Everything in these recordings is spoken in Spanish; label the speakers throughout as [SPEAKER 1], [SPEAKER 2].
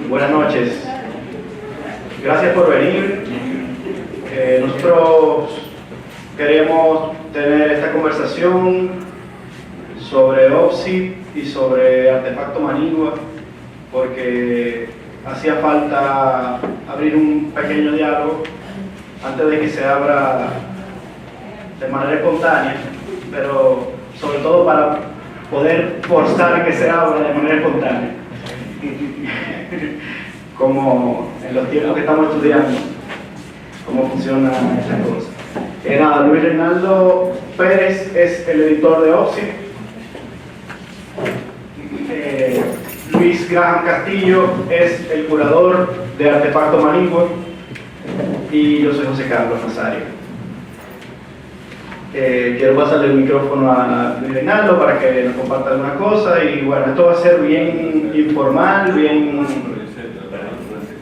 [SPEAKER 1] Buenas noches. Gracias por venir. Nosotros queremos tener esta conversación sobre OPSI y sobre Artefacto Manigua, porque hacía falta abrir un pequeño diálogo antes de que se abra de manera espontánea, pero sobre todo para poder forzar que se abra de manera espontánea, como en los tiempos que estamos estudiando cómo funciona esta cosa. Nada, Luis Reinaldo Pérez es el editor de OPSI. Luis Graham Castillo es el curador de Artefacto Manigua, y yo soy José Carlos Nazario. Quiero pasarle el micrófono a Luis Reinaldo para que nos comparta algunas cosas, y bueno, esto va a ser bien informal, bien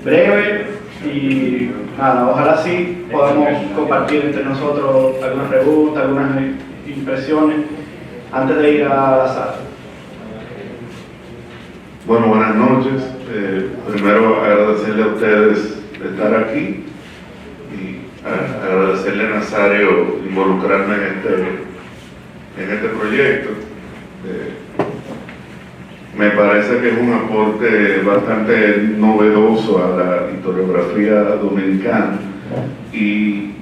[SPEAKER 1] breve, y nada, ojalá sí podamos compartir entre nosotros algunas preguntas, algunas impresiones antes de ir a la sala.
[SPEAKER 2] Bueno, buenas noches. Primero agradecerle a ustedes de estar aquí y agradecerle a Nazario involucrarme en este proyecto. Me parece que es un aporte bastante novedoso a la historiografía dominicana, y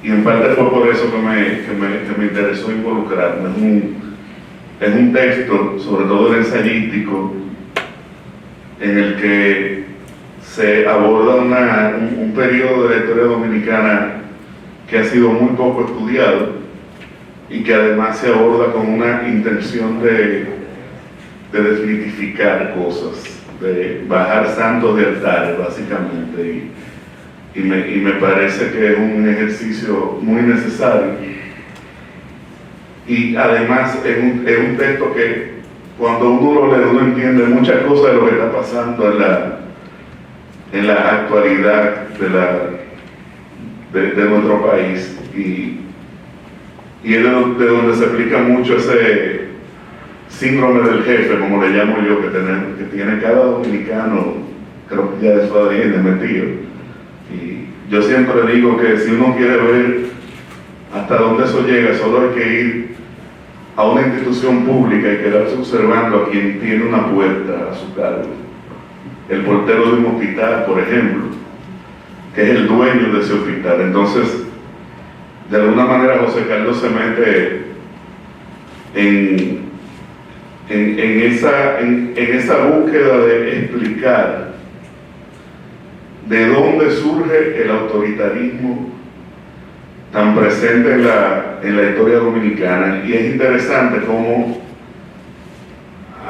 [SPEAKER 2] en parte fue por eso que me interesó involucrarme. Es un texto, sobre todo el ensayístico, en el que se aborda un periodo de la historia dominicana que ha sido muy poco estudiado, y que además se aborda con una intención de desmitificar cosas, de bajar santos de altares, básicamente, y me parece que es un ejercicio muy necesario. Y además es un texto que cuando uno lo lee, uno entiende muchas cosas de lo que está pasando en la actualidad de nuestro país, y es de donde se explica mucho ese síndrome del jefe, como le llamo yo, que tiene cada dominicano, creo que ya de su ADN metido. Y yo siempre digo que si uno quiere ver hasta dónde eso llega, solo hay que ir a una institución pública y quedarse observando a quien tiene una puerta a su cargo. El portero de un hospital, por ejemplo, que es el dueño de ese hospital. Entonces, de alguna manera José Carlos se mete en esa búsqueda de explicar de dónde surge el autoritarismo tan presente en la historia dominicana. Y es interesante cómo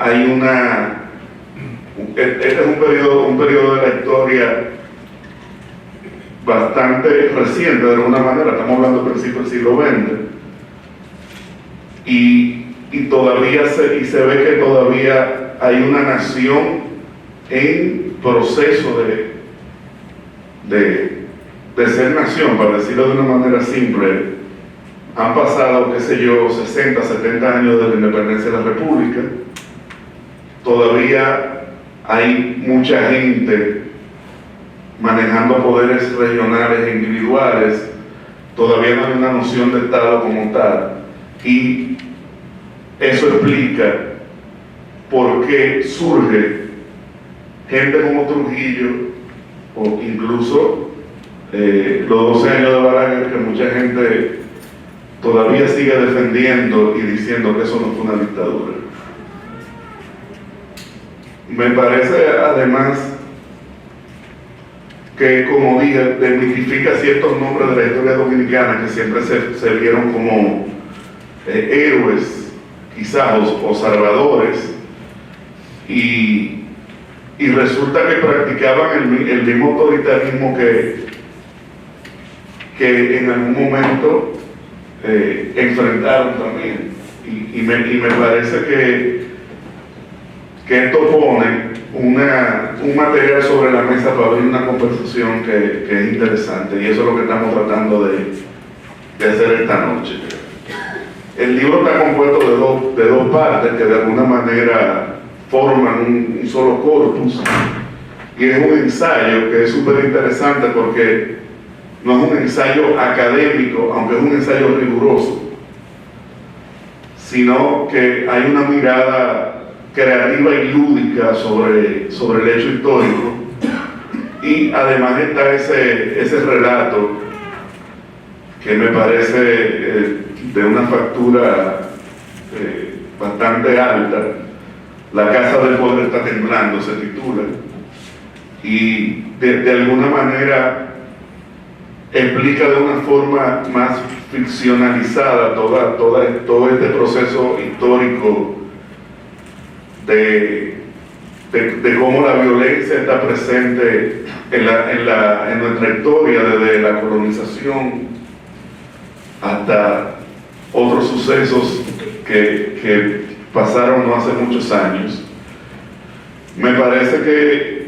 [SPEAKER 2] hay este es un periodo de la historia bastante reciente, de alguna manera, estamos hablando del principio del siglo XX, y todavía se ve que todavía hay una nación en proceso de ser nación, para decirlo de una manera simple. Han pasado, qué sé yo, 60, 70 años de la independencia de la República. Todavía hay mucha gente manejando poderes regionales e individuales. Todavía no hay una noción de Estado como tal, y eso explica por qué surge gente como Trujillo, o incluso los 12 años de Balaguer, que mucha gente todavía sigue defendiendo y diciendo que eso no fue una dictadura. Me parece además que, como dije, desmitifica ciertos nombres de la historia dominicana que siempre se vieron como héroes, quizás, o salvadores, y resulta que practicaban el mismo autoritarismo que en algún momento enfrentaron también. Y me parece que esto pone un material sobre la mesa para abrir una conversación que es interesante, y eso es lo que estamos tratando de hacer esta noche. El libro está compuesto de dos partes que de alguna manera forman un solo corpus, Y es un ensayo que es súper interesante porque no es un ensayo académico, aunque es un ensayo riguroso, sino que hay una mirada creativa y lúdica sobre el hecho histórico, y además está ese relato que me parece de una factura bastante alta. La Casa del Poder está temblando, se titula, y de alguna manera explica de una forma más ficcionalizada todo este proceso histórico de cómo la violencia está presente en nuestra historia, desde la colonización hasta otros sucesos que pasaron no hace muchos años. Me parece que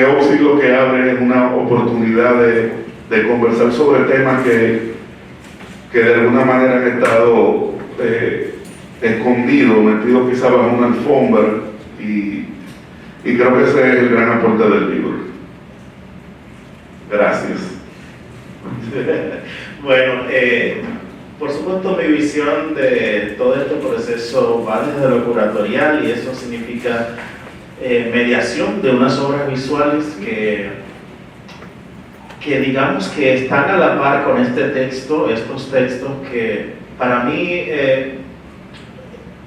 [SPEAKER 2] OPSI lo que abre es una oportunidad de conversar sobre temas que de alguna manera han estado escondidos, metidos quizá bajo una alfombra, y creo que ese es el gran aporte del libro. Gracias.
[SPEAKER 3] Bueno, por supuesto mi visión de todo este proceso va desde lo curatorial, y eso significa mediación de unas obras visuales que digamos que están a la par con estos textos que para mí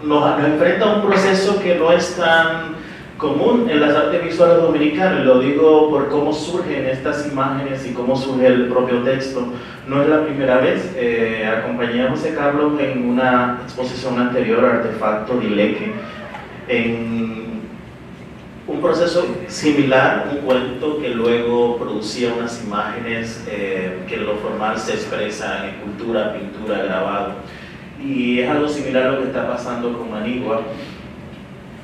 [SPEAKER 3] nos enfrenta a un proceso que no es tan común en las artes visuales dominicanas, y lo digo por cómo surgen estas imágenes y cómo surge el propio texto. No es la primera vez. Acompañé a José Carlos en una exposición anterior, Artefacto Dileque, en un proceso similar, un cuento que luego producía unas imágenes que en lo formal se expresan en escultura, pintura, grabado, y es algo similar a lo que está pasando con Manigua,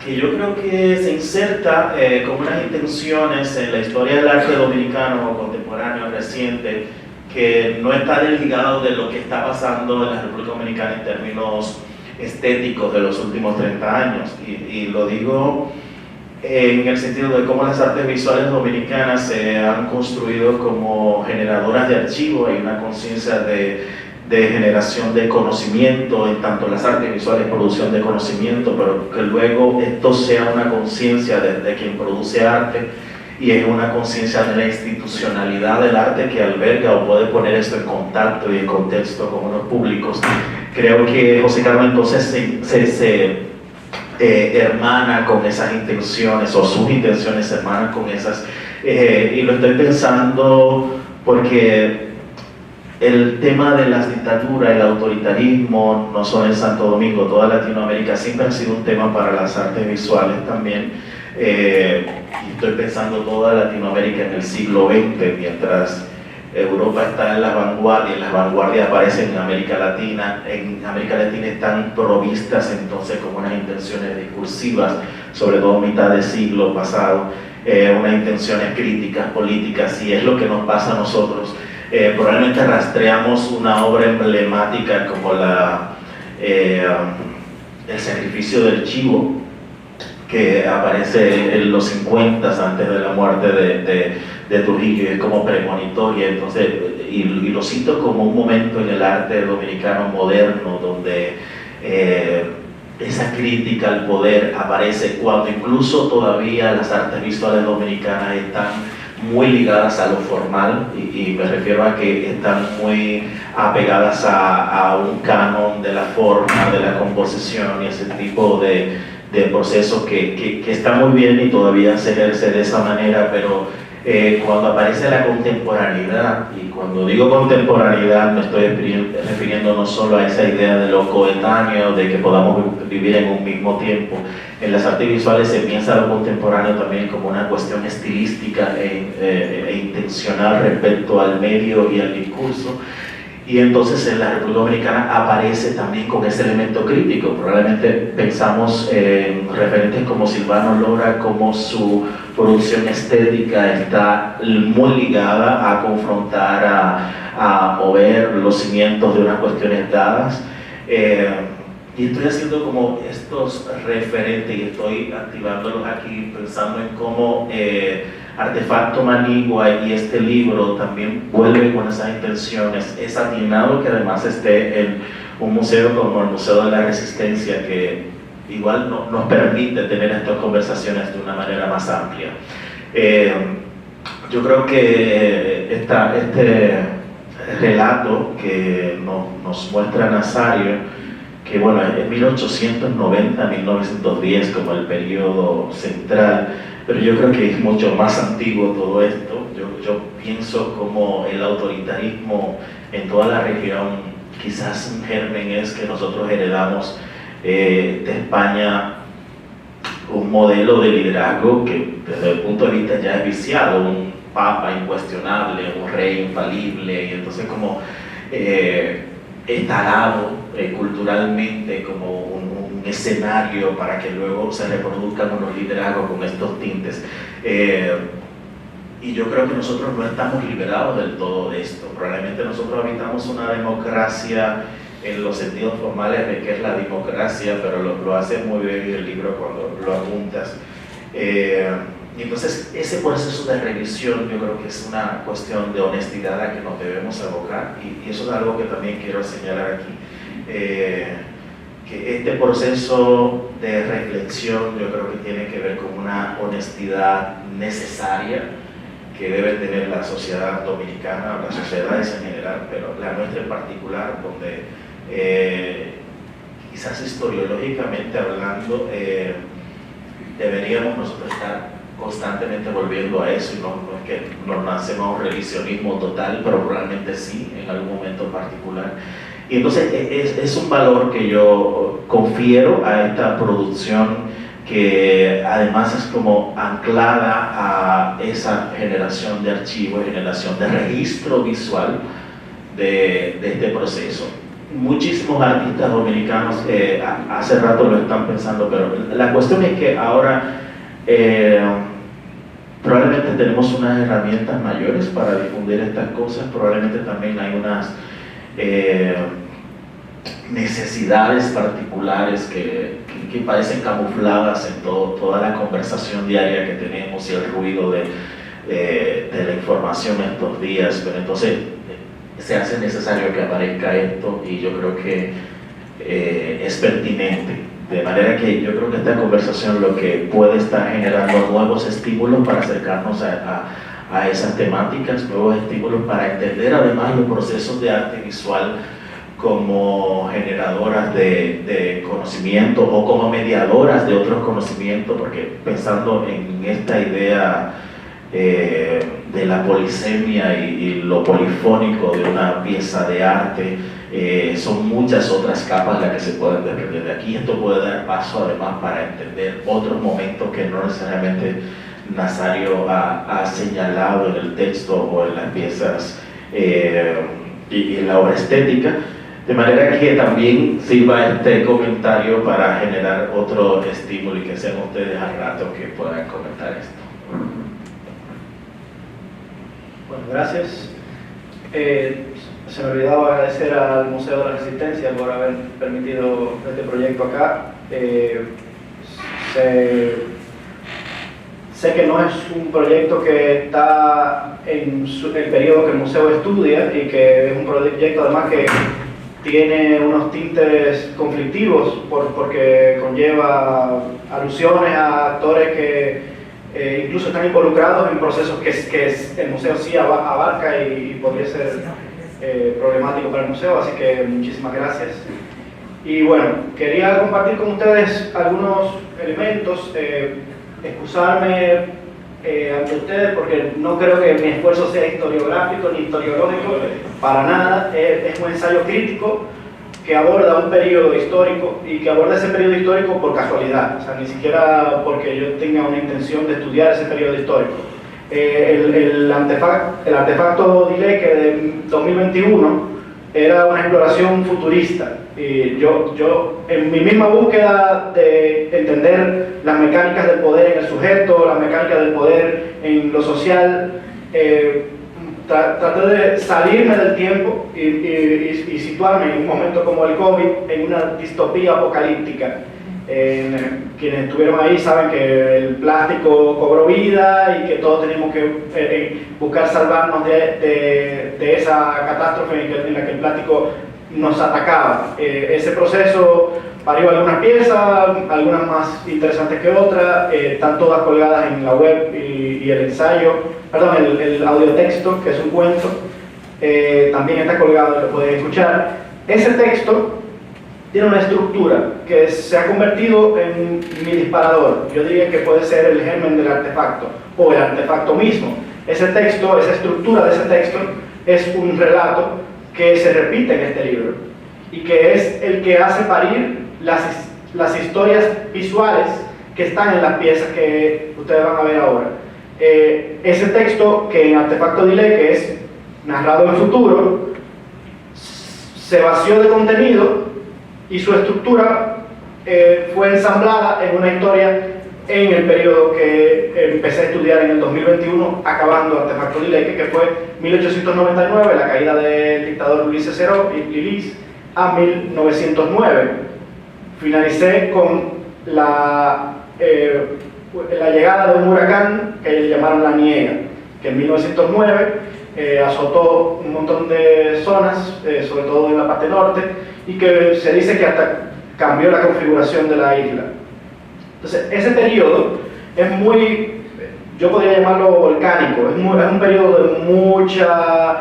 [SPEAKER 3] que yo creo que se inserta con unas intenciones en la historia del arte dominicano contemporáneo reciente, que no está desligado de lo que está pasando en la República Dominicana en términos estéticos de los últimos 30 años, y lo digo en el sentido de cómo las artes visuales dominicanas se han construido como generadoras de archivo. Hay una conciencia de generación de conocimiento, en tanto las artes visuales producción de conocimiento, pero que luego esto sea una conciencia de quien produce arte, y es una conciencia de la institucionalidad del arte que alberga o puede poner esto en contacto y en contexto con unos públicos. Creo que José Carlos entonces se hermana con esas intenciones, o sus intenciones hermanan con esas, y lo estoy pensando porque el tema de las dictaduras, el autoritarismo, no solo en Santo Domingo, toda Latinoamérica, siempre ha sido un tema para las artes visuales también. Y estoy pensando toda Latinoamérica en el siglo XX, mientras Europa está en la vanguardia, y las vanguardias aparecen en América Latina están provistas entonces con unas intenciones discursivas, sobre todo mitad del siglo pasado, unas intenciones críticas, políticas, y es lo que nos pasa a nosotros. Probablemente rastreamos una obra emblemática como El sacrificio del chivo, que aparece en los 50 antes de la muerte de Trujillo, y es como premonitoria. Entonces, y lo cito como un momento en el arte dominicano moderno donde esa crítica al poder aparece, cuando incluso todavía las artes visuales dominicanas están muy ligadas a lo formal, y me refiero a que están muy apegadas a un canon de la forma, de la composición y ese tipo de procesos que está muy bien y todavía se ejerce de esa manera, pero cuando aparece la contemporaneidad, y cuando digo contemporaneidad me estoy refiriendo no solo a esa idea de lo coetáneo, de que podamos vivir en un mismo tiempo. En las artes visuales se piensa lo contemporáneo también como una cuestión estilística e intencional respecto al medio y al discurso. Y entonces en la República Dominicana aparece también con ese elemento crítico. Probablemente pensamos en referentes como Silvano Lora, como su producción estética está muy ligada a confrontar, a mover los cimientos de unas cuestiones dadas. y estoy haciendo como estos referentes y estoy activándolos aquí pensando en cómo Artefacto Manigua y este libro también vuelve con esas intenciones. Es atinado que además esté en un museo como el Museo de la Resistencia, que igual nos permite tener estas conversaciones de una manera más amplia. Yo creo que este relato que nos muestra Nazario, que bueno, en 1890-1910 como el periodo central, pero yo creo que es mucho más antiguo todo esto. Yo pienso como el autoritarismo en toda la región, quizás un germen es que nosotros heredamos de España un modelo de liderazgo que desde el punto de vista ya es viciado, un papa incuestionable, un rey infalible, y entonces como instalado culturalmente como un escenario para que luego se reproduzcan unos liderazgos con estos tintes. Y yo creo que nosotros no estamos liberados del todo de esto. Probablemente nosotros habitamos una democracia en los sentidos formales de qué es la democracia, pero lo hace muy bien en el libro cuando lo apuntas. Y entonces ese proceso de revisión yo creo que es una cuestión de honestidad a que nos debemos abocar, y eso es algo que también quiero señalar aquí, que este proceso de reflexión yo creo que tiene que ver con una honestidad necesaria que debe tener la sociedad dominicana, las sociedades en general, pero la nuestra en particular, donde quizás historiológicamente hablando deberíamos nosotros estar constantemente volviendo a eso, y no es que nos hacemos un revisionismo total, pero probablemente sí, en algún momento particular. Y entonces es un valor que yo confiero a esta producción, que además es como anclada a esa generación de archivos, generación de registro visual de este proceso. Muchísimos artistas dominicanos hace rato lo están pensando, pero la cuestión es que ahora probablemente tenemos unas herramientas mayores para difundir estas cosas, probablemente también hay unas necesidades particulares que parecen camufladas en toda la conversación diaria que tenemos y el ruido de la información estos días, pero entonces se hace necesario que aparezca esto, y yo creo que es pertinente. De manera que yo creo que esta conversación lo que puede estar generando nuevos estímulos para acercarnos a esas temáticas, nuevos estímulos para entender además los procesos de arte visual como generadoras de conocimiento o como mediadoras de otros conocimientos, porque pensando en esta idea de la polisemia y lo polifónico de una pieza de arte, son muchas otras capas las que se pueden desprender de aquí. Esto puede dar paso además para entender otros momentos que no necesariamente Nazario ha señalado en el texto o en las piezas y en la obra estética, de manera que también sirva este comentario para generar otro estímulo y que sean ustedes al rato que puedan comentar esto.
[SPEAKER 1] Bueno, gracias. Se me olvidaba agradecer al Museo de la Resistencia por haber permitido este proyecto acá. Sé que no es un proyecto que está en el periodo que el museo estudia, y que es un proyecto además que tiene unos tintes conflictivos porque conlleva alusiones a actores que incluso están involucrados en procesos que el museo sí abarca y podría ser problemático para el museo, así que muchísimas gracias. Y bueno, quería compartir con ustedes algunos elementos, excusarme ante ustedes porque no creo que mi esfuerzo sea historiográfico ni historiológico, para nada. Es un ensayo crítico que aborda un periodo histórico, y que aborda ese periodo histórico por casualidad, o sea, ni siquiera porque yo tenga una intención de estudiar ese periodo histórico. El artefacto Dileque de 2021 era una exploración futurista, y yo en mi misma búsqueda de entender las mecánicas del poder en el sujeto, las mecánicas del poder en lo social, traté de salirme del tiempo y situarme en un momento como el COVID, en una distopía apocalíptica. Quienes estuvieron ahí saben que el plástico cobró vida y que todos tenemos que buscar salvarnos de esa catástrofe en la que el plástico nos atacaba. Ese proceso parió algunas piezas, algunas más interesantes que otras, están todas colgadas en la web y el ensayo, perdón, el audiotexto, que es un cuento, también está colgado y lo pueden escuchar. Ese texto tiene una estructura que se ha convertido en mi disparador. Yo diría que puede ser el germen del artefacto o el artefacto mismo. Ese texto, esa estructura de ese texto es un relato que se repite en este libro y que es el que hace parir las historias visuales que están en las piezas que ustedes van a ver ahora. Ese texto que en Artefacto Delay, que es narrado en futuro, se vació de contenido y su estructura fue ensamblada en una historia en el periodo que empecé a estudiar en el 2021, acabando Artefacto Delay, que fue 1899, la caída del dictador Luis Cicero y Liz, a 1909. Finalicé con la llegada de un huracán que le llamaron la Niega, que en 1909 azotó un montón de zonas, sobre todo en la parte norte, y que se dice que hasta cambió la configuración de la isla. Entonces, ese periodo es muy, yo podría llamarlo volcánico, es un periodo de mucha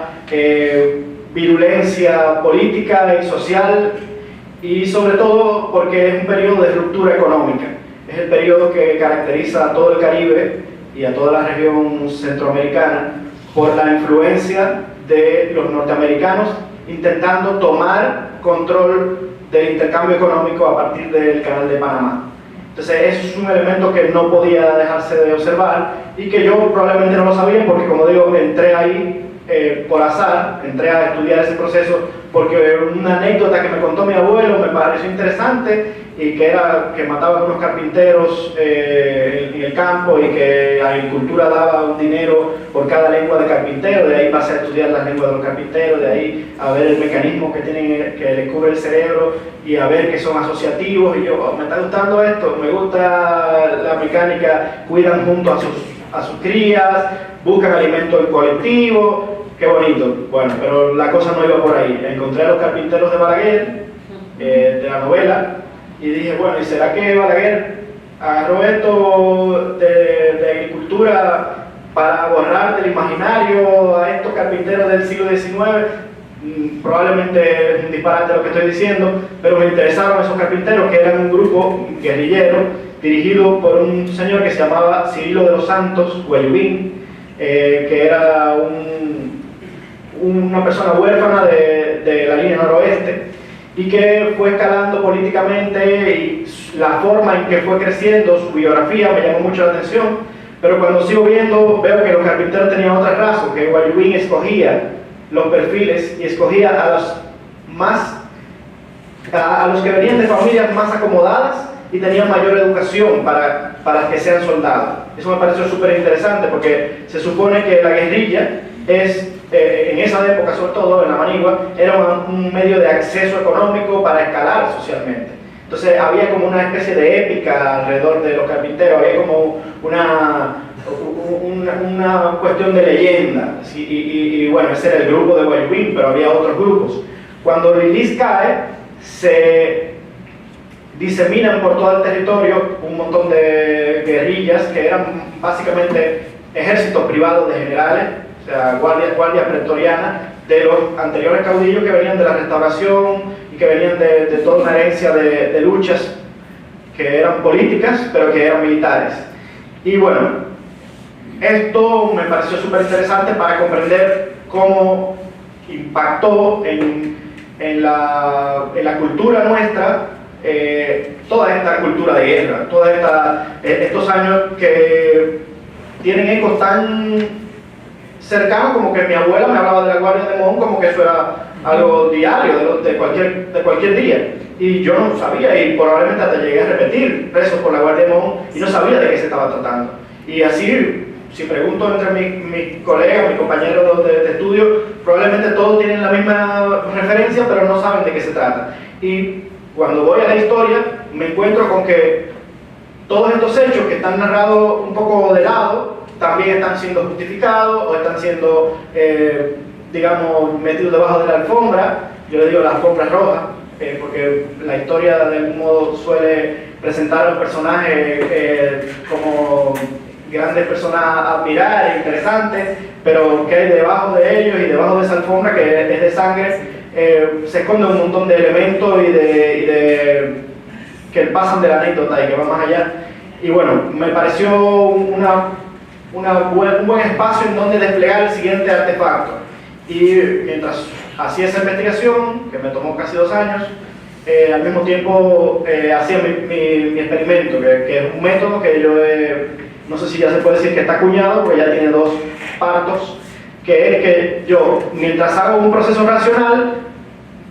[SPEAKER 1] virulencia política y social, y sobre todo porque es un periodo de ruptura económica. Es el periodo que caracteriza a todo el Caribe y a toda la región centroamericana por la influencia de los norteamericanos intentando tomar control del intercambio económico a partir del Canal de Panamá. Entonces eso es un elemento que no podía dejarse de observar y que yo probablemente no lo sabía porque, como digo, entré ahí por azar, entré a estudiar ese proceso porque una anécdota que me contó mi abuelo me pareció interesante y que era que mataban unos carpinteros en el campo y que la agricultura daba un dinero por cada lengua de carpintero. De ahí pasé a estudiar las lenguas de los carpinteros, de ahí a ver el mecanismo que tienen, que les cubre el cerebro y a ver que son asociativos. Y yo, me está gustando esto, me gusta la mecánica, cuidan junto a sus crías, buscan alimento en colectivo. Qué bonito. Bueno, pero la cosa no iba por ahí. Encontré a los carpinteros de Balaguer, de la novela, y dije, bueno, ¿y será que Balaguer agarró esto de agricultura para borrar del imaginario a estos carpinteros del siglo XIX? Probablemente es un disparate lo que estoy diciendo, pero me interesaron esos carpinteros, que eran un grupo guerrillero dirigido por un señor que se llamaba Cirilo de los Santos Huelubín, que era una persona huérfana de la línea noroeste y que fue escalando políticamente, y la forma en que fue creciendo, su biografía me llamó mucho la atención, pero cuando sigo viendo veo que los carpinteros tenían otros rasgos, que Huelubín escogía los perfiles y escogía a los que venían de familias más acomodadas y tenían mayor educación para que sean soldados. Eso me pareció súper interesante porque se supone que la guerrilla es, en esa época sobre todo, en la Manigua, era un medio de acceso económico para escalar socialmente. Entonces había como una especie de épica alrededor de los carpinteros, había como una cuestión de leyenda, ¿sí? Y bueno, ese era el grupo de Huelubín, pero había otros grupos. Cuando Lilis cae, se diseminan por todo el territorio un montón de guerrillas que eran básicamente ejércitos privados de generales, o sea, guardia pretoriana de los anteriores caudillos que venían de la restauración y que venían de toda una herencia de luchas que eran políticas pero que eran militares. Y bueno, esto me pareció súper interesante para comprender cómo impactó en la cultura nuestra toda esta cultura de guerra, todos estos años que tienen ecos tan cercanos como que mi abuela me hablaba de la Guardia de Mohón como que eso era algo diario, de cualquier día. Y yo no sabía, y probablemente hasta llegué a repetir presos por la Guardia de Mohón y no sabía de qué se estaba tratando. Y así si pregunto entre mis colegas, mis compañeros de estudio, probablemente todos tienen la misma referencia, pero no saben de qué se trata. Y cuando voy a la historia, me encuentro con que todos estos hechos que están narrados un poco de lado, también están siendo justificados o están siendo, digamos, metidos debajo de la alfombra. Yo le digo la alfombra roja, porque la historia de algún modo suele presentar a los personajes como grandes personas a admirar, interesantes, pero que hay debajo de ellos y debajo de esa alfombra que es de sangre, se esconde un montón de elementos y que pasan de la anécdota y que van más allá. Y bueno, me pareció un buen espacio en donde desplegar el siguiente artefacto. Y mientras hacía esa investigación, que me tomó casi 2 años, al mismo tiempo hacía mi experimento, que es un método que yo no sé si ya se puede decir que está acuñado, porque ya tiene 2 partos, que es que yo, mientras hago un proceso racional,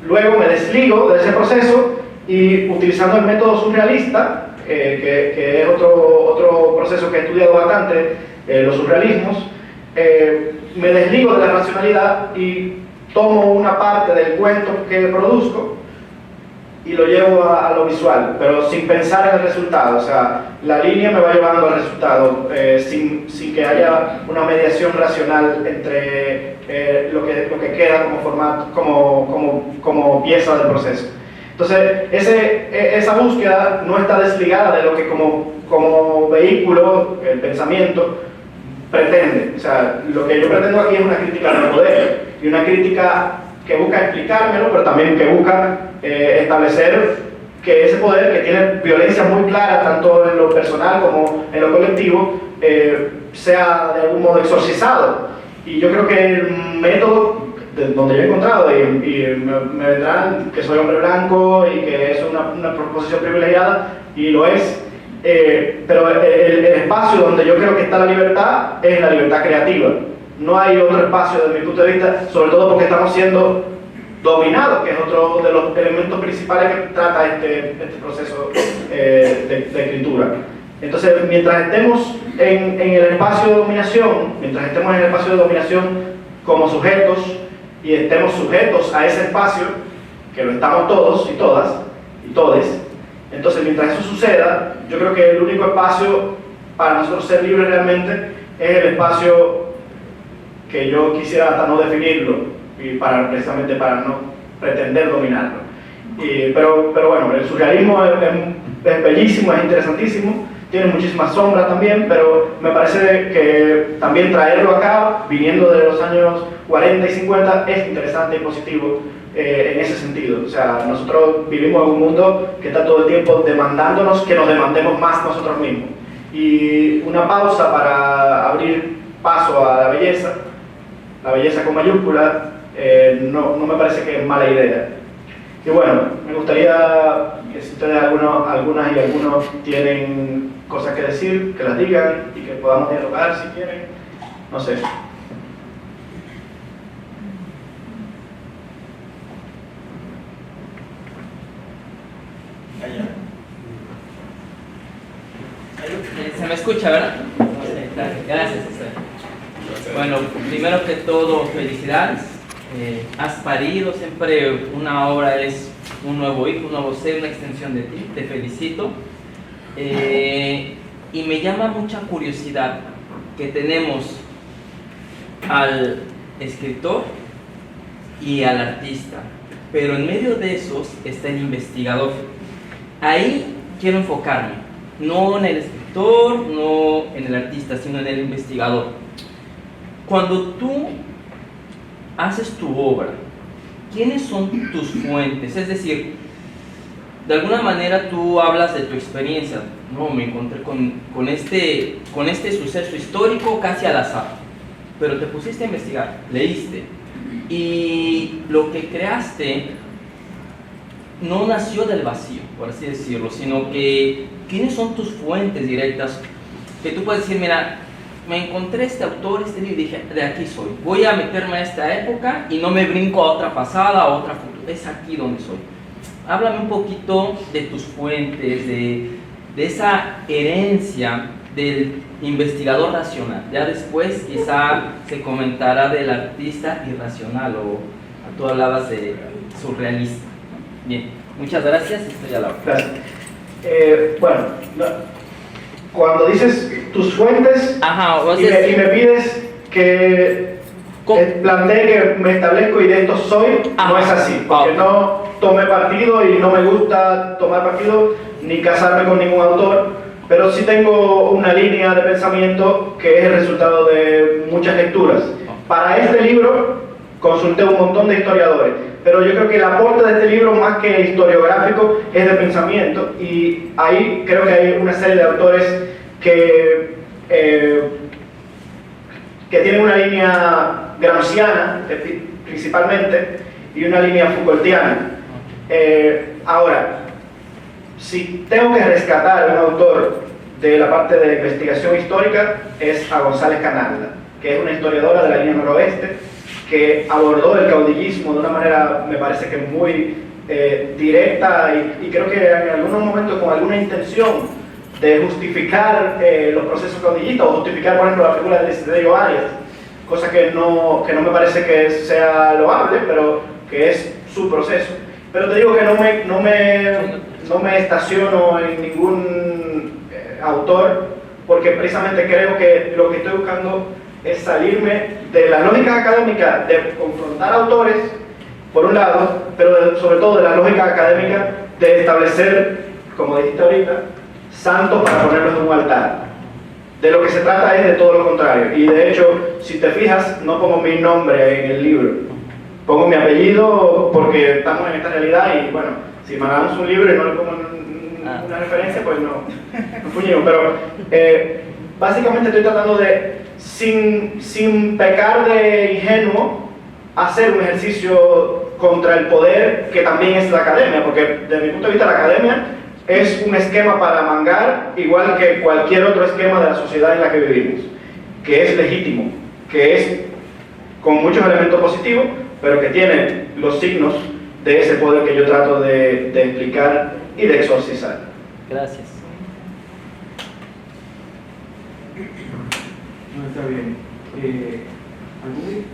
[SPEAKER 1] luego me desligo de ese proceso y utilizando el método surrealista, que es otro proceso que he estudiado bastante, los surrealismos, me desligo de la racionalidad y tomo una parte del cuento que produzco y lo llevo a lo visual, pero sin pensar en el resultado. O sea, la línea me va llevando al resultado sin que haya una mediación racional entre lo que queda como formato, como pieza del proceso. Entonces, esa búsqueda no está desligada de lo que como vehículo, el pensamiento, pretende. O sea, lo que yo pretendo aquí es una crítica del poder, y una crítica que busca explicármelo, pero también que busca establecer que ese poder, que tiene violencia muy clara, tanto en lo personal como en lo colectivo, sea de algún modo exorcizado. Y yo creo que el método donde yo he encontrado, y me vendrán que soy hombre blanco y que es una posición privilegiada, y lo es, pero el espacio donde yo creo que está la libertad es la libertad creativa. No hay otro espacio desde mi punto de vista, sobre todo porque estamos siendo dominados, que es otro de los elementos principales que trata este proceso de escritura. Entonces, mientras estemos en el espacio de dominación, como sujetos, y estemos sujetos a ese espacio, que lo estamos todos y todas y todes, entonces mientras eso suceda, yo creo que el único espacio para nosotros ser libres realmente es el espacio que yo quisiera hasta no definirlo, y precisamente para no pretender dominarlo. Pero bueno, el surrealismo es bellísimo, es interesantísimo, tiene muchísimas sombras también, pero me parece que también traerlo acá, viniendo de los años 40 y 50, es interesante y positivo en ese sentido. O sea, nosotros vivimos en un mundo que está todo el tiempo demandándonos que nos demandemos más nosotros mismos. Y una pausa para abrir paso a la belleza con mayúscula, no me parece que es mala idea. Y bueno, me gustaría que si ustedes algunas y algunos tienen cosas que decir, que las digan y que podamos dialogar si quieren, no sé.
[SPEAKER 4] Se me escucha, ¿verdad? Gracias. Bueno, primero que todo, felicidades. Has parido siempre una obra, eres un nuevo hijo, un nuevo ser, una extensión de ti. Te felicito. Y me llama mucha curiosidad que tenemos al escritor y al artista, pero en medio de esos está el investigador. Ahí quiero enfocarme, no en el escritor, no en el artista, sino en el investigador. Cuando tú haces tu obra, ¿quiénes son tus fuentes? Es decir, de alguna manera tú hablas de tu experiencia. No, me encontré con este suceso histórico casi al azar, pero te pusiste a investigar, leíste, y lo que creaste no nació del vacío, por así decirlo, sino que ¿quiénes son tus fuentes directas? Que tú puedes decir, mira, me encontré este autor, este libro, y dije, de aquí soy, voy a meterme a esta época y no me brinco a otra pasada, a otra futura, es aquí donde soy. Háblame un poquito de tus fuentes, de esa herencia del investigador racional. Ya después quizá se comentará del artista irracional, o tú hablabas de surrealista. Bien, muchas gracias, estoy a la hora.
[SPEAKER 1] Gracias. Bueno, cuando dices tus fuentes
[SPEAKER 4] Ajá, o
[SPEAKER 1] y
[SPEAKER 4] sea,
[SPEAKER 1] y me pides que plantee que me establezco y de esto soy, no
[SPEAKER 4] Ajá.
[SPEAKER 1] es así, porque no tomé partido y no me gusta tomar partido ni casarme con ningún autor, pero sí tengo una línea de pensamiento que es el resultado de muchas lecturas. Para este libro consulté un montón de historiadores, pero yo creo que el aporte de este libro, más que historiográfico, es de pensamiento, y ahí creo que hay una serie de autores que tienen una línea gramsciana, principalmente, y una línea Foucaultiana. Ahora, si tengo que rescatar un autor de la parte de investigación histórica, es a González Canalda, que es una historiadora de la línea noroeste, que abordó el caudillismo de una manera, me parece que muy directa, y creo que en algunos momentos con alguna intención de justificar los procesos caudillistas, o justificar, por ejemplo, la figura de Desiderio Arias, cosa que no me parece que sea loable, pero que es su proceso. Pero te digo que no me estaciono en ningún autor, porque precisamente creo que lo que estoy buscando es salirme de la lógica académica de confrontar autores, por un lado, pero sobre todo de la lógica académica de establecer, como dijiste ahorita, santos para ponerlos en un altar. De lo que se trata es de todo lo contrario, y de hecho, si te fijas, no pongo mi nombre en el libro, pongo mi apellido porque estamos en esta realidad, y bueno, si mandamos un libro y no le pongo una referencia, pues no fuñimos, pero básicamente estoy tratando de, sin pecar de ingenuo, hacer un ejercicio contra el poder que también es la academia, porque desde mi punto de vista la academia es un esquema para mangar, igual que cualquier otro esquema de la sociedad en la que vivimos, que es legítimo, que es con muchos elementos positivos, pero que tiene los signos de ese poder que yo trato de explicar y de exorcizar.
[SPEAKER 4] Gracias.
[SPEAKER 5] No, está bien. ¿Algún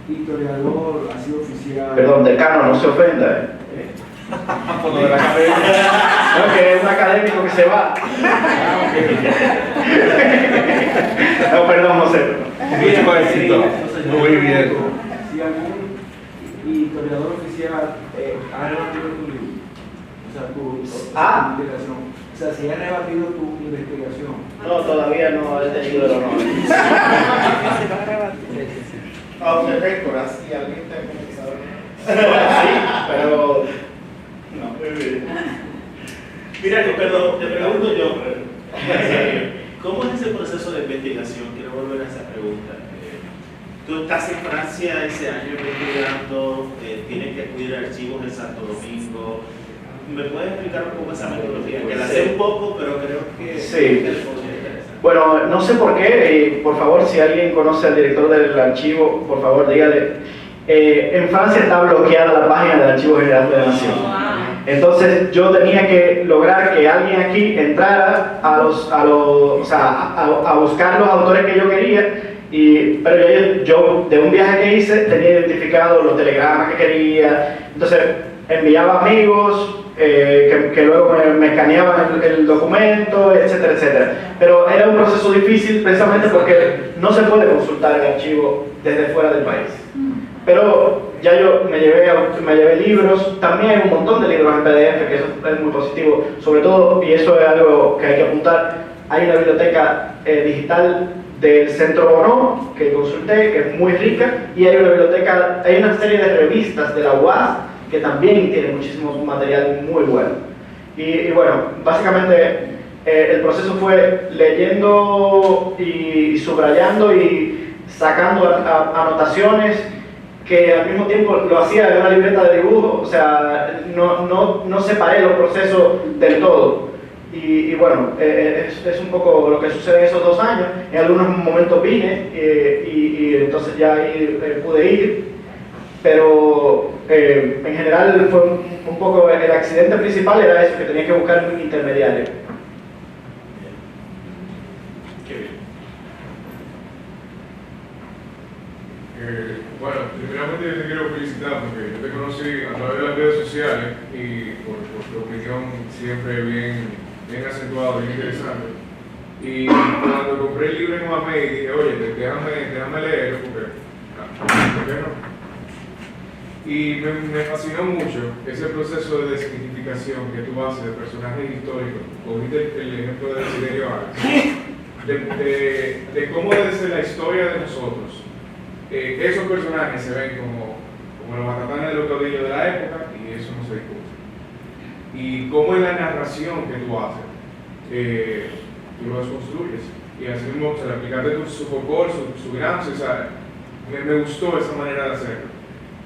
[SPEAKER 5] historiador ha sido oficial?
[SPEAKER 1] Perdón, decano, no se ofenda.
[SPEAKER 5] Por lo de la academia.
[SPEAKER 1] No, que es un académico que se va. No, perdón, no sé.
[SPEAKER 5] Mucho éxito.
[SPEAKER 2] Muy bien.
[SPEAKER 5] Si algún historiador oficial ha rebatido tu libro, o sea, tu investigación. O sea, si ha rebatido tu investigación.
[SPEAKER 1] No, todavía no he tenido el honor.
[SPEAKER 6] Off the record, así alguien te sabe.
[SPEAKER 1] Sí, pero no.
[SPEAKER 3] Mira, perdón, te pregunto yo, en serio, ¿cómo es ese proceso de investigación? Quiero volver a esa pregunta. Tú estás en Francia ese año investigando, tienes que acudir a archivos en Santo Domingo. ¿Me puedes explicar un poco esa metodología? Que la sé un poco, pero creo que
[SPEAKER 1] Sí.
[SPEAKER 3] que le podría interesar.
[SPEAKER 1] Bueno, no sé por qué, y por favor, si alguien conoce al director del archivo, por favor, dígale. En Francia está bloqueada la página del Archivo General de la Nación. Entonces yo tenía que lograr que alguien aquí entrara a buscar los autores que yo quería, pero yo de un viaje que hice tenía identificado los telegramas que quería, entonces enviaba amigos que luego me escaneaban el documento, etcétera, etcétera. Pero era un proceso difícil precisamente porque no se puede consultar el archivo desde fuera del país. Pero ya yo me llevé libros, también hay un montón de libros en PDF, que eso es muy positivo, sobre todo, y eso es algo que hay que apuntar, hay una biblioteca digital del Centro Bonó, que consulté, que es muy rica, y hay una serie de revistas de la UAS, que también tiene muchísimo material muy bueno. Y bueno, básicamente el proceso fue leyendo y subrayando y sacando anotaciones, que al mismo tiempo lo hacía en una libreta de dibujo, o sea, no separé los procesos del todo. Y bueno, es un poco lo que sucede en esos 2 años. En algunos momentos vine y entonces ya pude ir, pero en general fue un poco el accidente principal era eso, que tenía que buscar un intermediario.
[SPEAKER 7] Bueno, primeramente yo te quiero felicitar porque yo te conocí a través de las redes sociales y por tu opinión siempre bien acentuada, bien interesante. Y cuando compré el libro en Mamey dije, oye, déjame leerlo porque, ¿por qué no? Y me fascinó mucho ese proceso de desmitificación que tú haces de personajes históricos. Cogiste el ejemplo de Desiderio Árez, de cómo desde la historia de nosotros esos personajes se ven como los matatanes de los caudillos de la época y eso no se discute. Y cómo en la narración que tú haces, tú lo desconstruyes. Y así mismo se le aplicaste su folclore, su gracia, o sea, me gustó esa manera de hacerlo.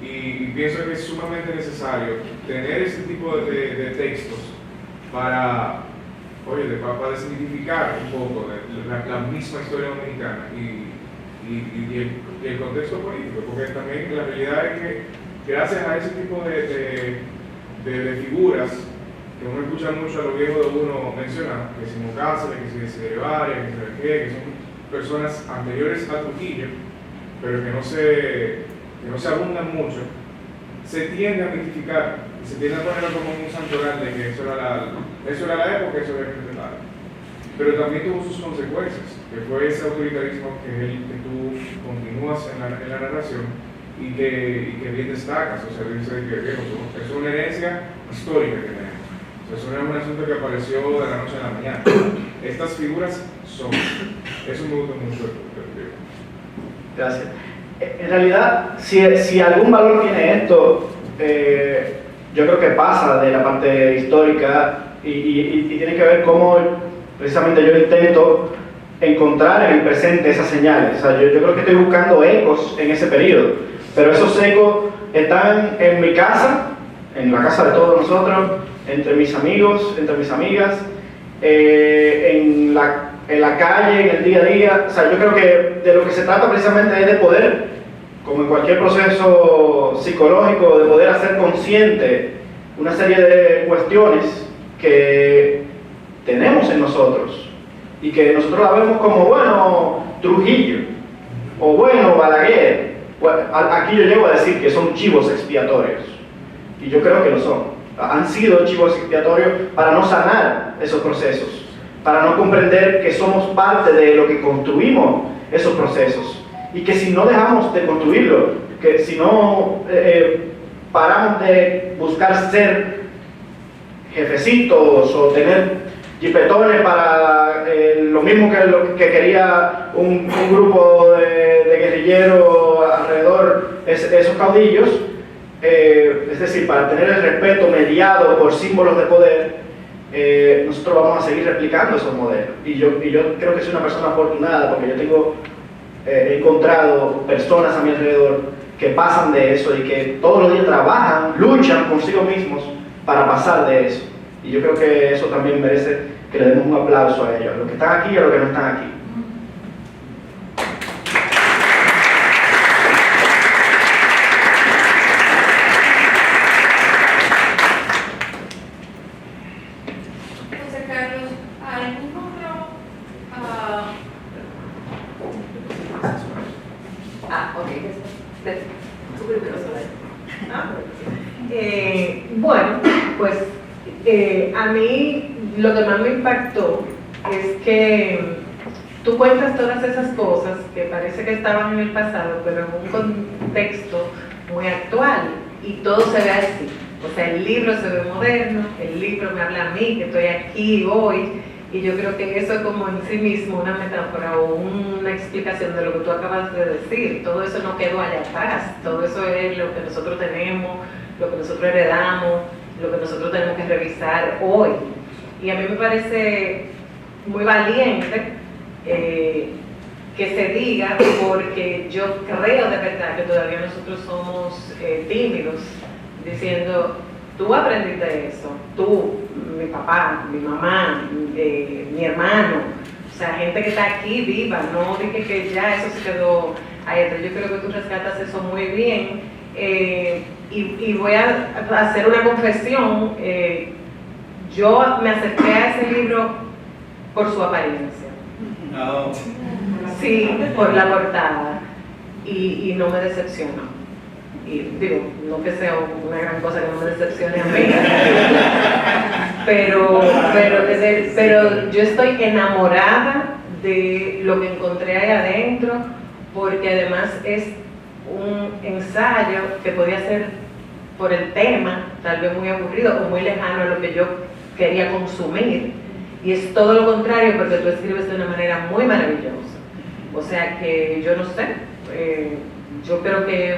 [SPEAKER 7] Y pienso que es sumamente necesario tener ese tipo de textos para desmitificar un poco la misma historia dominicana y el contexto político, porque también la realidad es que gracias a ese tipo de figuras que uno escucha mucho a los viejos de uno mencionar, que si Mocáceres, que si Desiderio Árez, que son personas anteriores a Trujillo, pero que no se abundan mucho, se tiende a mitificar y se tiende a poner como un santoral de que eso era la época, eso era interpretar. Pero también tuvo sus consecuencias, que fue ese autoritarismo que tú continúas en la narración y que bien destacas. O sea, dice que es una herencia histórica que tenemos. O sea, eso no es un asunto que apareció de la noche a la mañana. Estas figuras son. Eso me gusta mucho del libro.
[SPEAKER 1] Gracias. En realidad, si algún valor tiene esto, yo creo que pasa de la parte histórica y tiene que ver cómo precisamente yo intento encontrar en el presente esas señales. O sea, yo creo que estoy buscando ecos en ese periodo, pero esos ecos están en mi casa, en la casa de todos nosotros, entre mis amigos, entre mis amigas, en la calle, en el día a día. O sea, yo creo que de lo que se trata precisamente es de poder, como en cualquier proceso psicológico, de poder hacer consciente una serie de cuestiones que tenemos en nosotros y que nosotros la vemos como, bueno, Trujillo o bueno, Balaguer. Aquí yo llego a decir que son chivos expiatorios y yo creo que lo son. Han sido chivos expiatorios para no sanar esos procesos, para no comprender que somos parte de lo que construimos esos procesos y que si no dejamos de construirlo, que si no paramos de buscar ser jefecitos o tener jipetones para lo mismo que quería un grupo de guerrilleros alrededor esos caudillos, es decir, para tener el respeto mediado por símbolos de poder, nosotros vamos a seguir replicando esos modelos. Y yo creo que soy una persona afortunada porque yo he encontrado personas a mi alrededor que pasan de eso y que todos los días trabajan, luchan consigo mismos para pasar de eso. Y yo creo que eso también merece que le demos un aplauso a ellos, a los que están aquí y a los que no están aquí.
[SPEAKER 8] José Carlos, ¿algún otro?
[SPEAKER 9] Bueno, pues a mí lo que más me impactó es que tú cuentas todas esas cosas que parece que estaban en el pasado, pero en un contexto muy actual y todo se ve así. O sea, el libro se ve moderno, el libro me habla a mí, que estoy aquí hoy, y yo creo que eso es como en sí mismo una metáfora o una explicación de lo que tú acabas de decir. Todo eso no quedó allá atrás, todo eso es lo que nosotros tenemos, lo que nosotros heredamos, lo que nosotros tenemos que revisar hoy. Y a mí me parece muy valiente que se diga, porque yo creo de verdad que todavía nosotros somos tímidos, diciendo, tú aprendiste eso, tú, mi papá, mi mamá, mi hermano, o sea, gente que está aquí viva, no dije que ya eso se quedó ahí atrás. Yo creo que tú rescatas eso muy bien. Y voy a hacer una confesión. Yo me acerqué a ese libro por su apariencia.
[SPEAKER 6] No.
[SPEAKER 9] Sí, por la portada. y no me decepcionó. Y digo, no que sea una gran cosa que no me decepcione a mí, pero yo estoy enamorada de lo que encontré ahí adentro, porque además es un ensayo que podía ser por el tema, tal vez muy aburrido o muy lejano a lo que yo quería consumir, y es todo lo contrario porque tú escribes de una manera muy maravillosa. O sea que yo no sé, yo creo que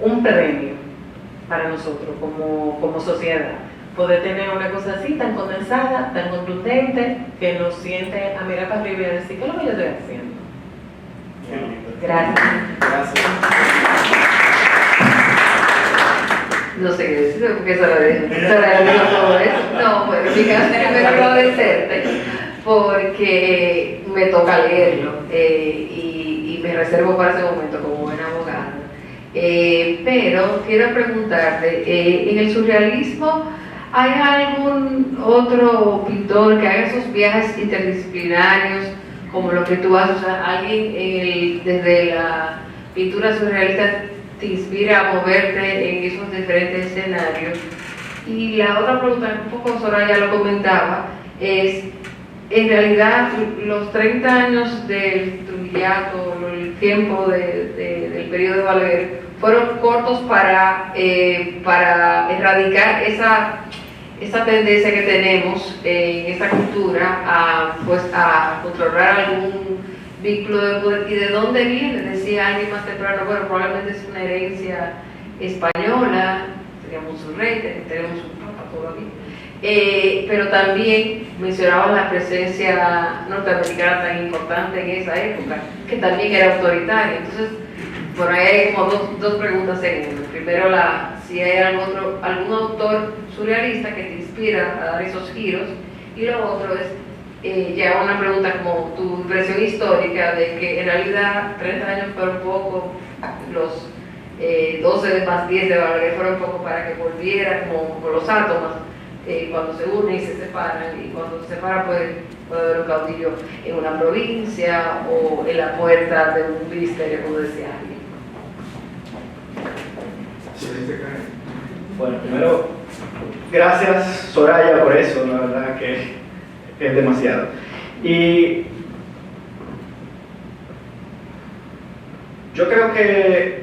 [SPEAKER 9] un premio para nosotros como sociedad, poder tener una cosa así tan condensada, tan contundente, que nos siente a mirar para arriba y a decir, ¿qué es lo que yo estoy haciendo? Gracias.
[SPEAKER 10] No sé qué decir, porque eso lo dijo todo eso. No, bueno, mi caso primero agradecerte, porque me toca leerlo y me reservo para ese momento como buena abogada. Pero quiero preguntarte, ¿en el surrealismo hay algún otro pintor que haga esos viajes interdisciplinarios como lo que tú haces? O sea, alguien desde la pintura surrealista te inspira a moverte en esos diferentes escenarios. Y la otra pregunta, un poco Soraya lo comentaba, es, en realidad los 30 años del Trujillato, el tiempo del periodo de Balaguer, fueron cortos para erradicar esa tendencia que tenemos en esta cultura a controlar algún vínculo de poder. ¿Y de dónde viene? Decía alguien más temprano, bueno, probablemente es una herencia española, teníamos un rey, tenemos un papa todavía, pero también mencionaban la presencia norteamericana tan importante en esa época, que también era autoritaria. Entonces, por ahí hay como dos preguntas en uno. Primero, si hay algún autor surrealista que te inspira a dar esos giros, y lo otro es ya una pregunta como tu impresión histórica de que en realidad 30 años fueron poco, los 12 más 10 de Balaguer fueron poco para que volviera como los átomos, cuando se unen y se separan, y cuando se separan puede haber un caudillo en una provincia o en la puerta de un ministerio, como decía alguien.
[SPEAKER 1] Bueno, primero, gracias Soraya por eso, la verdad que es demasiado. Y yo creo que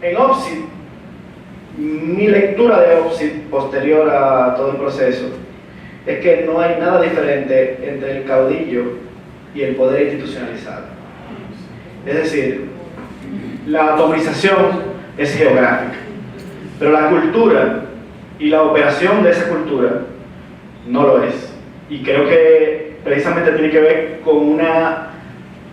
[SPEAKER 1] en OPSI, mi lectura de OPSI posterior a todo el proceso es que no hay nada diferente entre el caudillo y el poder institucionalizado. Es decir, la atomización es geográfica, pero la cultura y la operación de esa cultura no lo es. Y creo que precisamente tiene que ver con una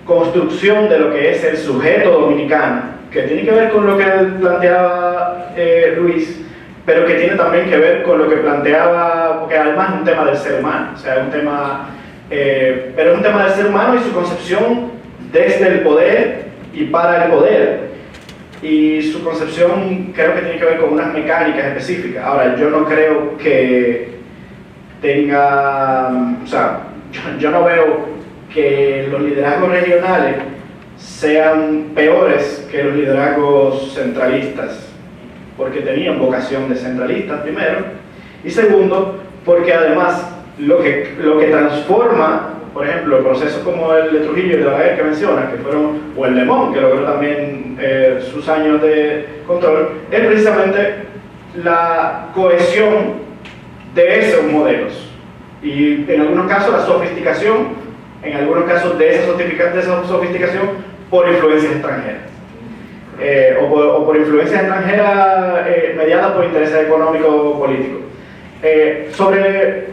[SPEAKER 1] construcción de lo que es el sujeto dominicano, que tiene que ver con lo que planteaba Luis, pero que tiene también que ver con lo que planteaba, porque además es un tema del ser humano, o sea, es un tema, pero es un tema del ser humano y su concepción desde el poder y para el poder. Y su concepción creo que tiene que ver con unas mecánicas específicas. Ahora, yo no creo que tenga, o sea, yo no veo que los liderazgos regionales sean peores que los liderazgos centralistas, porque tenían vocación de centralistas primero, y segundo, porque además lo que transforma, por ejemplo, el proceso como el de Trujillo y de Balaguer que mencionas, que fueron, o el Lemón, que logró también sus años de control, es precisamente la cohesión de esos modelos, y en algunos casos la sofisticación, en algunos casos de esa sofisticación por influencias extranjeras, o por influencias extranjeras mediadas por intereses económicos o políticos. Sobre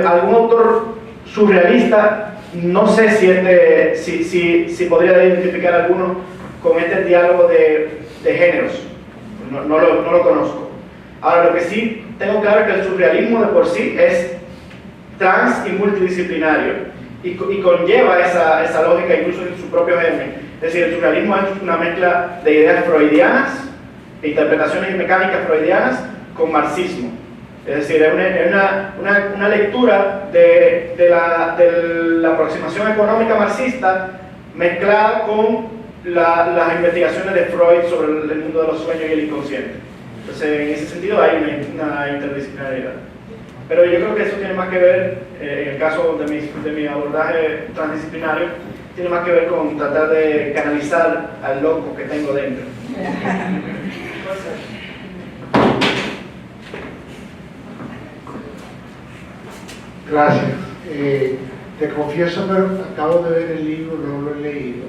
[SPEAKER 1] algún autor surrealista, no sé si podría identificar alguno con este diálogo de géneros, no lo conozco. Ahora, lo que sí tengo claro es que el surrealismo de por sí es trans y multidisciplinario y conlleva esa lógica incluso en su propio germen. Es decir, el surrealismo es una mezcla de ideas freudianas, de interpretaciones y mecánicas freudianas con marxismo. Es decir, es una lectura de la aproximación económica marxista mezclada con las investigaciones de Freud sobre el mundo de los sueños y el inconsciente. Entonces, en ese sentido hay una interdisciplinaridad. Pero yo creo que eso tiene más que ver, en el caso de mi abordaje transdisciplinario, tiene más que ver con tratar de canalizar al loco que tengo dentro.
[SPEAKER 11] Gracias. Te confieso que acabo de ver el libro, no lo he leído,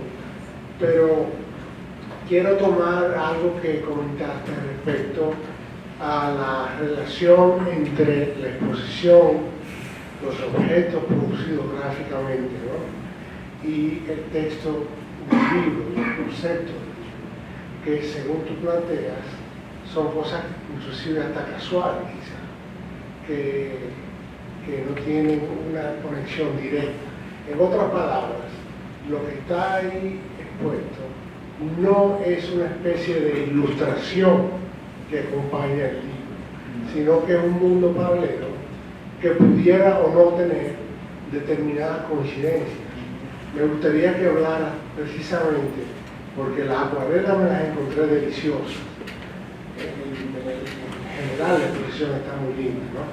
[SPEAKER 11] pero quiero tomar algo que comentaste respecto a la relación entre la exposición, los objetos producidos gráficamente, ¿no?, y el texto del libro, los conceptos, que según tú planteas, son cosas inclusive hasta casuales, quizás, que no tienen una conexión directa. En otras palabras, lo que está ahí expuesto no es una especie de ilustración que acompaña el libro, sino que es un mundo paralelo que pudiera o no tener determinadas coincidencias. Me gustaría que hablara precisamente, porque las acuarelas me las encontré deliciosas. En general la exposición está muy linda, ¿no?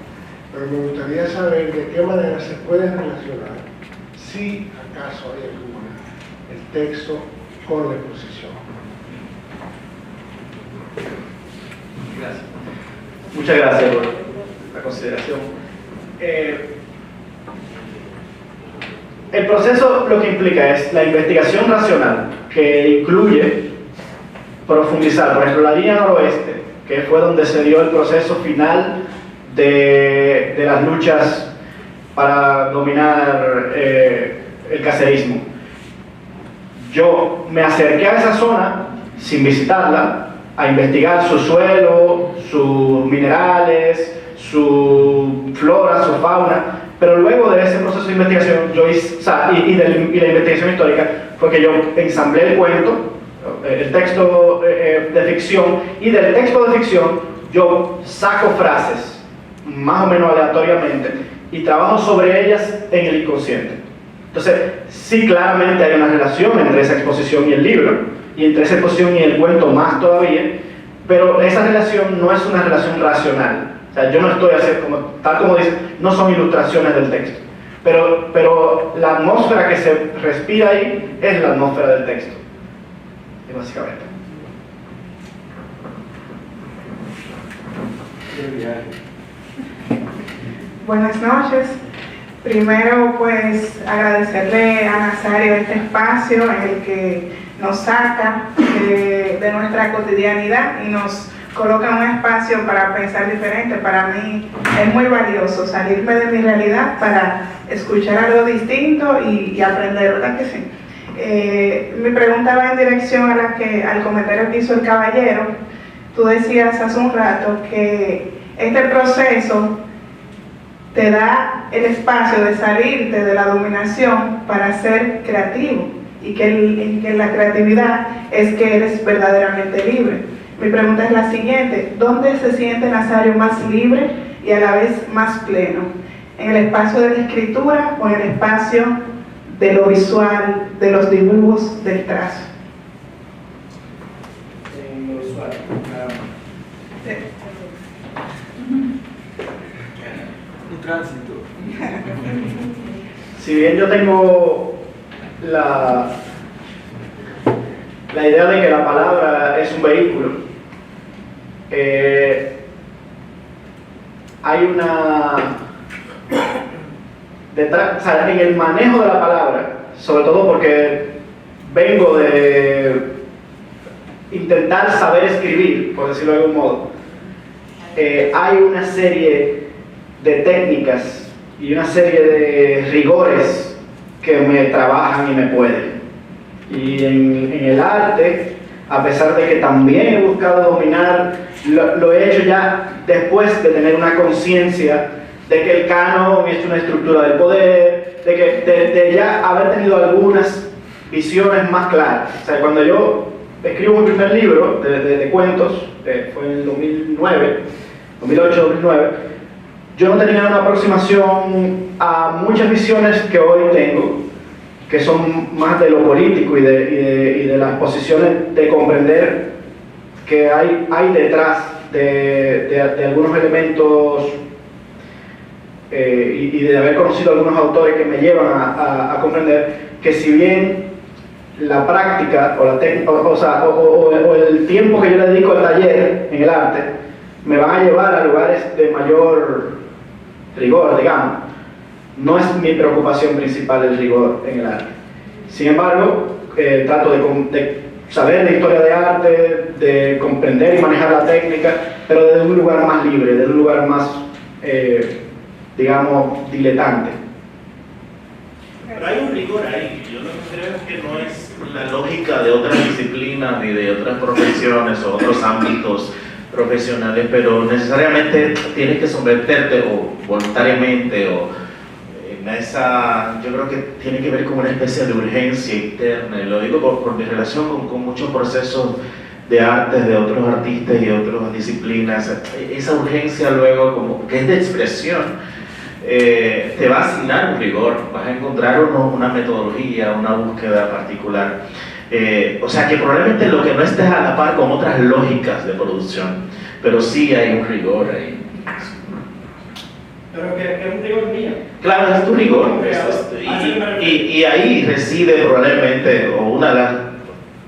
[SPEAKER 11] Pero me gustaría saber de qué manera se pueden relacionar, si acaso hay alguna, el texto con la exposición.
[SPEAKER 1] Gracias. Muchas gracias por la consideración. El proceso lo que implica es la investigación racional, que incluye profundizar, por ejemplo, la línea noroeste, que fue donde se dio el proceso final de las luchas para dominar el cacerismo. Yo me acerqué a esa zona sin visitarla, a investigar su suelo, sus minerales, su flora, su fauna, pero luego de ese proceso de investigación y la investigación histórica fue que yo ensamblé el cuento, el texto de ficción, y del texto de ficción yo saco frases más o menos aleatoriamente y trabajo sobre ellas en el inconsciente. Entonces, sí, claramente hay una relación entre esa exposición y el libro, y entre esa exposición y el cuento más todavía, pero esa relación no es una relación racional. O sea, yo no estoy haciendo, tal como dice, no son ilustraciones del texto, pero la atmósfera que se respira ahí es la atmósfera del texto, básicamente.
[SPEAKER 12] Buenas noches. Primero, pues, agradecerle a Nazario este espacio en el que nos saca de nuestra cotidianidad y nos coloca en un espacio para pensar diferente. Para mí es muy valioso salirme de mi realidad para escuchar algo distinto y aprender, ¿verdad que sí? Mi pregunta va en dirección al comentario que hizo el caballero. Tú decías hace un rato que este proceso te da el espacio de salirte de la dominación para ser creativo, y que la creatividad es que eres verdaderamente libre. Mi pregunta es la siguiente: ¿dónde se siente Nazario más libre y a la vez más pleno? ¿En el espacio de la escritura o en el espacio de lo visual, de los dibujos, del trazo?
[SPEAKER 1] En lo visual.
[SPEAKER 5] Un tránsito.
[SPEAKER 1] Si bien yo tengo la idea de que la palabra es un vehículo, hay una detrás, o sea, en el manejo de la palabra, sobre todo porque vengo de intentar saber escribir, por decirlo de algún modo, hay una serie de técnicas y una serie de rigores que me trabajan y me pueden. Y en el arte, a pesar de que también he buscado dominar, lo he hecho ya después de tener una conciencia de que el canon es una estructura del poder, de ya haber tenido algunas visiones más claras. O sea, cuando yo escribo mi primer libro de cuentos, fue en el 2009, 2008-2009, yo no tenía una aproximación a muchas visiones que hoy tengo, que son más de lo político y de las posiciones de comprender que hay detrás de algunos elementos y de haber conocido algunos autores que me llevan a comprender que si bien la práctica o la técnica, o el tiempo que yo le dedico al taller en el arte me van a llevar a lugares de mayor rigor, digamos, no es mi preocupación principal el rigor en el arte. Sin embargo, trato de saber de historia de arte, de comprender y manejar la técnica, pero desde un lugar más libre, desde un lugar más, digamos, diletante.
[SPEAKER 3] Pero hay un rigor ahí. Yo creo que no es la lógica de otras disciplinas ni de otras profesiones o otros ámbitos profesionales, pero necesariamente tienes que someterte o voluntariamente o en esa, yo creo que tiene que ver con una especie de urgencia interna, y lo digo por mi relación con muchos procesos de artes de otros artistas y otras disciplinas. Esa urgencia luego como que es de expresión, te va a asignar un rigor, vas a encontrar una metodología, una búsqueda particular. O sea que probablemente lo que no estés a la par con otras lógicas de producción, pero sí hay un rigor ahí.
[SPEAKER 6] Pero que es un rigor mío.
[SPEAKER 3] Claro, es tu rigor. Y ahí reside probablemente, o una de las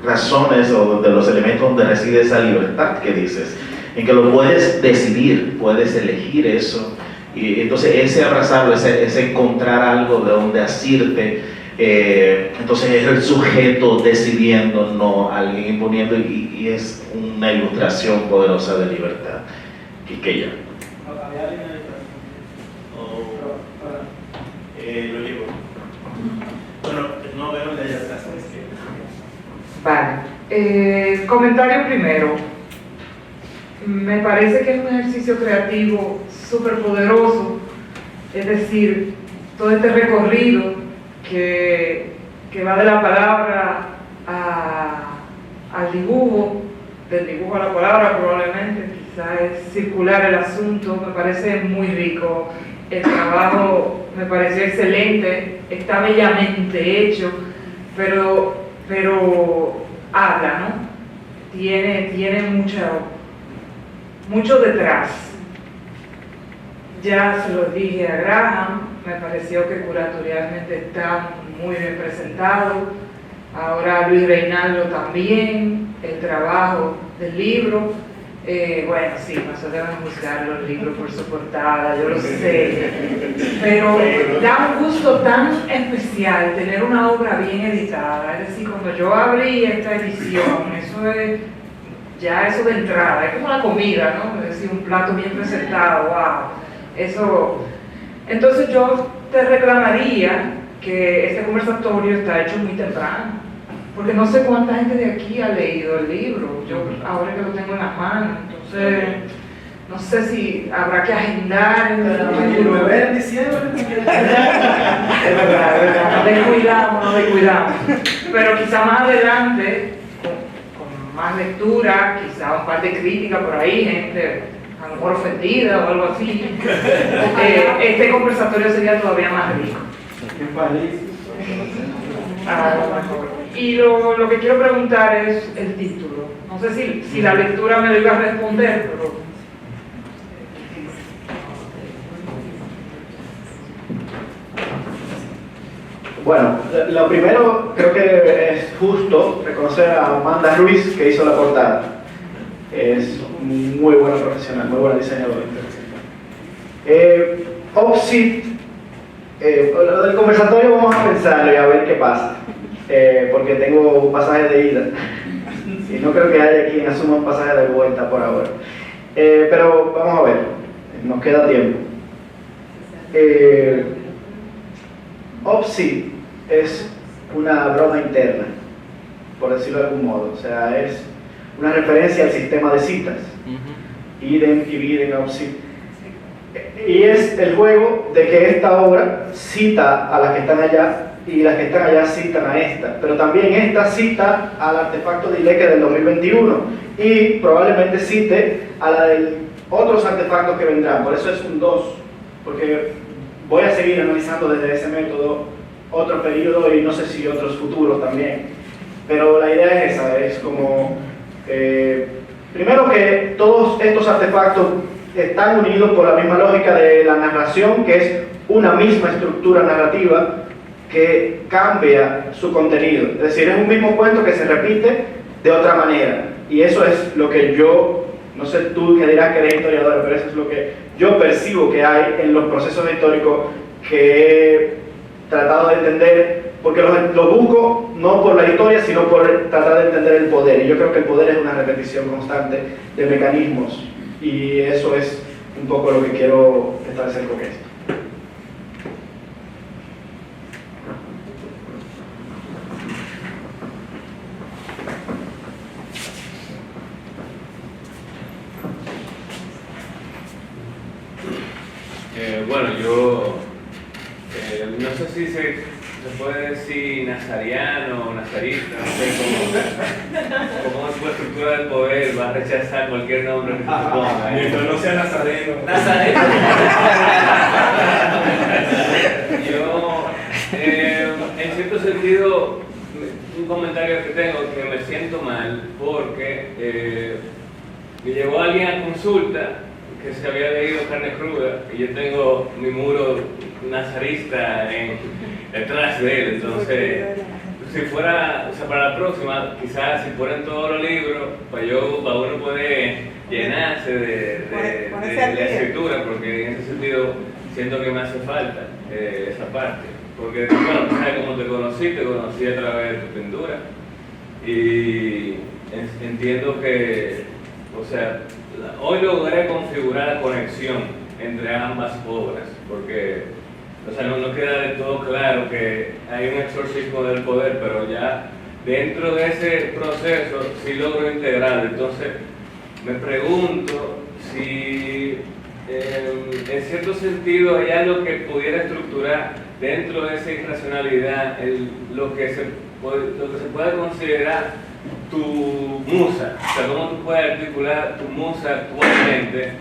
[SPEAKER 3] razones o de los elementos donde reside esa libertad que dices, en que lo puedes decidir, puedes elegir eso. Y entonces ese abrazarlo, ese encontrar algo de donde asirte, entonces es el sujeto decidiendo, no alguien imponiendo, y es una ilustración poderosa de libertad. Quiqueya. Lo llevo. Bueno, no veo el de allá atrás.
[SPEAKER 13] Vale. Comentario primero. Me parece que es un ejercicio creativo súper poderoso, es decir, todo este recorrido que va de la palabra al dibujo, del dibujo a la palabra probablemente, quizá es circular el asunto, me parece muy rico, el trabajo me pareció excelente, está bellamente hecho, pero habla, ¿no? Tiene mucho detrás. Ya se lo dije a Graham, me pareció que curatorialmente está muy bien presentado. Ahora Luis Reinaldo también, el trabajo del libro. Bueno, sí, no se deben juzgar los libros por su portada, yo lo sé. Pero da un gusto tan especial tener una obra bien editada. Es decir, cuando yo abrí esta edición, eso es ya eso de entrada, es como la comida, ¿no? Es decir, un plato bien presentado, wow. Eso. Entonces yo te reclamaría que este conversatorio está hecho muy temprano, porque no sé cuánta gente de aquí ha leído el libro, yo ahora que lo tengo en las manos, entonces no sé si habrá que agendar el
[SPEAKER 6] libro. En diciembre.
[SPEAKER 13] Es verdad, no descuidamos, pero quizá más adelante, con más lectura, quizá un par de críticas por ahí, gente a lo mejor ofendida o algo así, este conversatorio sería todavía más rico. Y lo que quiero preguntar es el título. No sé si la lectura me lo iba a responder, pero...
[SPEAKER 1] Bueno, lo primero creo que es justo reconocer a Amanda Ruiz, que hizo la portada. Es muy buena profesional, muy buena diseñadora. Opsit, lo del conversatorio vamos a pensarlo y a ver qué pasa, porque tengo un pasaje de ida y no creo que haya quien asuma un pasaje de vuelta por ahora. Pero vamos a ver, nos queda tiempo. Opsit es una broma interna, por decirlo de algún modo, o sea, es una referencia al sistema de citas, idem y videm opsit. Y es el juego de que esta obra cita a las que están allá y las que están allá citan a esta, pero también esta cita al artefacto de Ileque del 2021 y probablemente cite a la de otros artefactos que vendrán, por eso es un 2, porque voy a seguir analizando desde ese método otro periodo y no sé si otros futuros también. Pero la idea es esa, es como, primero que todos estos artefactos están unidos por la misma lógica de la narración, que es una misma estructura narrativa que cambia su contenido. Es decir, es un mismo cuento que se repite de otra manera. Y eso es lo que yo, no sé tú que dirás que eres historiador, pero eso es lo que yo percibo que hay en los procesos históricos que he tratado de entender, porque lo busco no por la historia, sino por tratar de entender el poder. Y yo creo que el poder es una repetición constante de mecanismos. Y eso es un poco lo que quiero establecer con esto.
[SPEAKER 14] Bueno, yo no sé si se puede decir nazariano o nazarista, no sé cómo su estructura del poder va a rechazar cualquier nombre que se ponga.
[SPEAKER 5] Mientras no sea nazareno.
[SPEAKER 14] Nazareno. Yo, en cierto sentido, un comentario que tengo que me siento mal porque me llegó alguien a consulta que se había leído Carne Cruda y yo tengo mi muro nazarista detrás de él, entonces si fuera, o sea, para la próxima, quizás si ponen todos los libros, para uno puede llenarse de la escritura, porque en ese sentido siento que me hace falta esa parte, porque bueno, tú sabes cómo te conocí a través de tu pintura y entiendo que, o sea, hoy logré configurar la conexión entre ambas obras, porque o sea, no queda del todo claro que hay un exorcismo del poder, pero ya dentro de ese proceso sí logro integrarlo. Entonces me pregunto si en cierto sentido hay algo que pudiera estructurar dentro de esa irracionalidad lo que se puede considerar tu musa, o sea, cómo tú puedes articular tu musa actualmente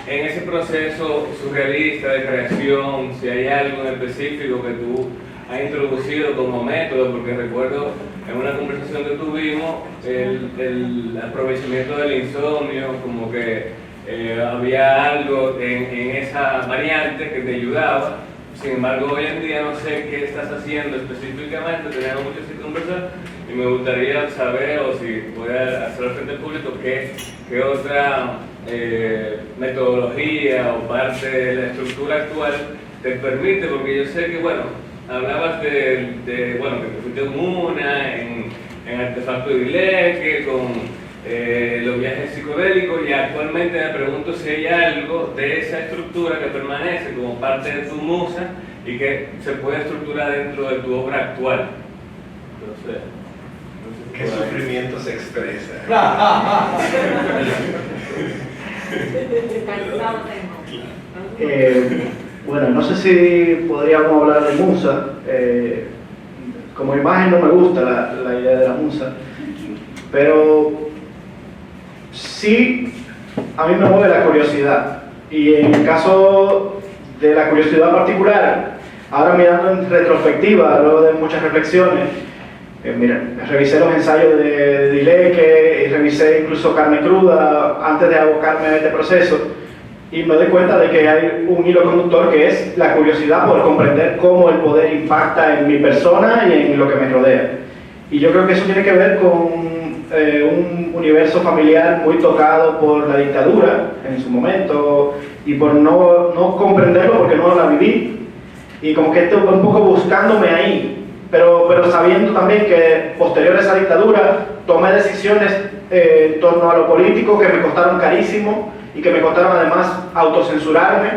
[SPEAKER 14] en ese proceso surrealista de creación, si hay algo en específico que tú has introducido como método, porque recuerdo en una conversación que tuvimos el aprovechamiento del insomnio, como que había algo en esa variante que te ayudaba. Sin embargo, hoy en día no sé qué estás haciendo específicamente, tenemos mucho que conversar y me gustaría saber, o si puedes hacer frente al público, qué otra metodología o parte de la estructura actual te permite, porque yo sé que, bueno, hablabas de bueno, que te fuiste con una, en Artefacto de Ileque, con los viajes psicodélicos, y actualmente me pregunto si hay algo de esa estructura que permanece como parte de tu musa y que se puede estructurar dentro de tu obra actual. Entonces,
[SPEAKER 6] ¿qué sufrimiento se expresa?
[SPEAKER 1] Bueno, no sé si podríamos hablar de musa. Como imagen no me gusta la idea de la musa, pero sí a mí me mueve la curiosidad. Y en el caso de la curiosidad particular, ahora mirando en retrospectiva, luego de muchas reflexiones, mira, revisé los ensayos de Ileque y revisé incluso Carne Cruda antes de abocarme a este proceso, y me doy cuenta de que hay un hilo conductor que es la curiosidad por comprender cómo el poder impacta en mi persona y en lo que me rodea. Y yo creo que eso tiene que ver con un universo familiar muy tocado por la dictadura en su momento y por no comprenderlo porque no la viví, y como que estoy un poco buscándome ahí, pero sabiendo también que posterior a esa dictadura tomé decisiones en torno a lo político que me costaron carísimo y que me costaron además autocensurarme.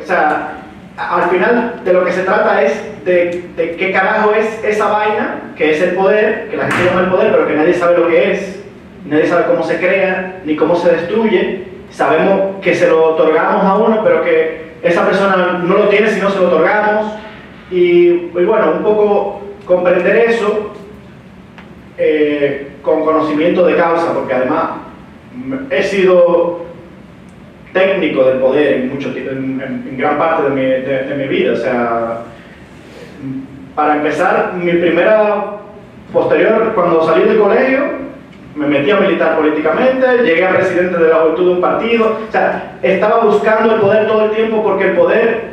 [SPEAKER 1] O sea, al final de lo que se trata es de qué carajo es esa vaina, que es el poder, que la gente llama el poder, pero que nadie sabe lo que es, nadie sabe cómo se crea, ni cómo se destruye. Sabemos que se lo otorgamos a uno, pero que esa persona no lo tiene si no se lo otorgamos. Y bueno, un poco comprender eso con conocimiento de causa, porque además he sido técnico del poder en gran parte de mi vida. O sea, para empezar, mi primera posterior, cuando salí del colegio, me metí a militar políticamente, llegué a presidente de la juventud de un partido. O sea, estaba buscando el poder todo el tiempo, porque el poder,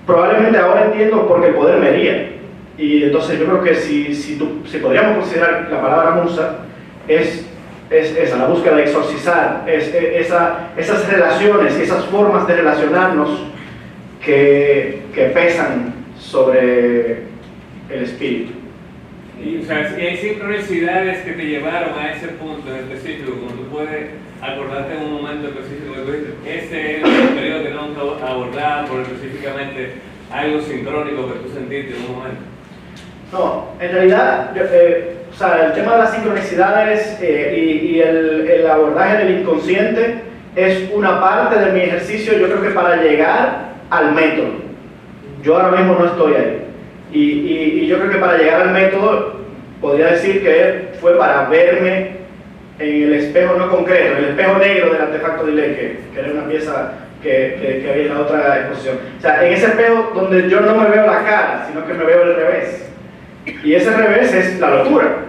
[SPEAKER 1] probablemente ahora entiendo, porque el poder me hería. Y entonces yo creo que si podríamos considerar la palabra musa, es esa, la búsqueda de exorcizar, esas relaciones, esas formas de relacionarnos que pesan sobre el espíritu.
[SPEAKER 14] Y, o sea, si hay sincronicidades que te llevaron a ese punto en específico, como tú puedes acordarte en un momento específico que tú dices, ese es el periodo que tenemos que abordar por específicamente algo sincrónico que tú sentiste en un momento.
[SPEAKER 1] No, en realidad, o sea, el tema de las sincronicidades y el abordaje del inconsciente es una parte de mi ejercicio, yo creo que para llegar al método. Yo ahora mismo no estoy ahí. Y yo creo que para llegar al método, podría decir que fue para verme en el espejo no concreto, en el espejo negro del artefacto de Leque, que era una pieza que había en la otra exposición. O sea, en ese espejo donde yo no me veo la cara, sino que me veo al revés. Y ese revés es la locura.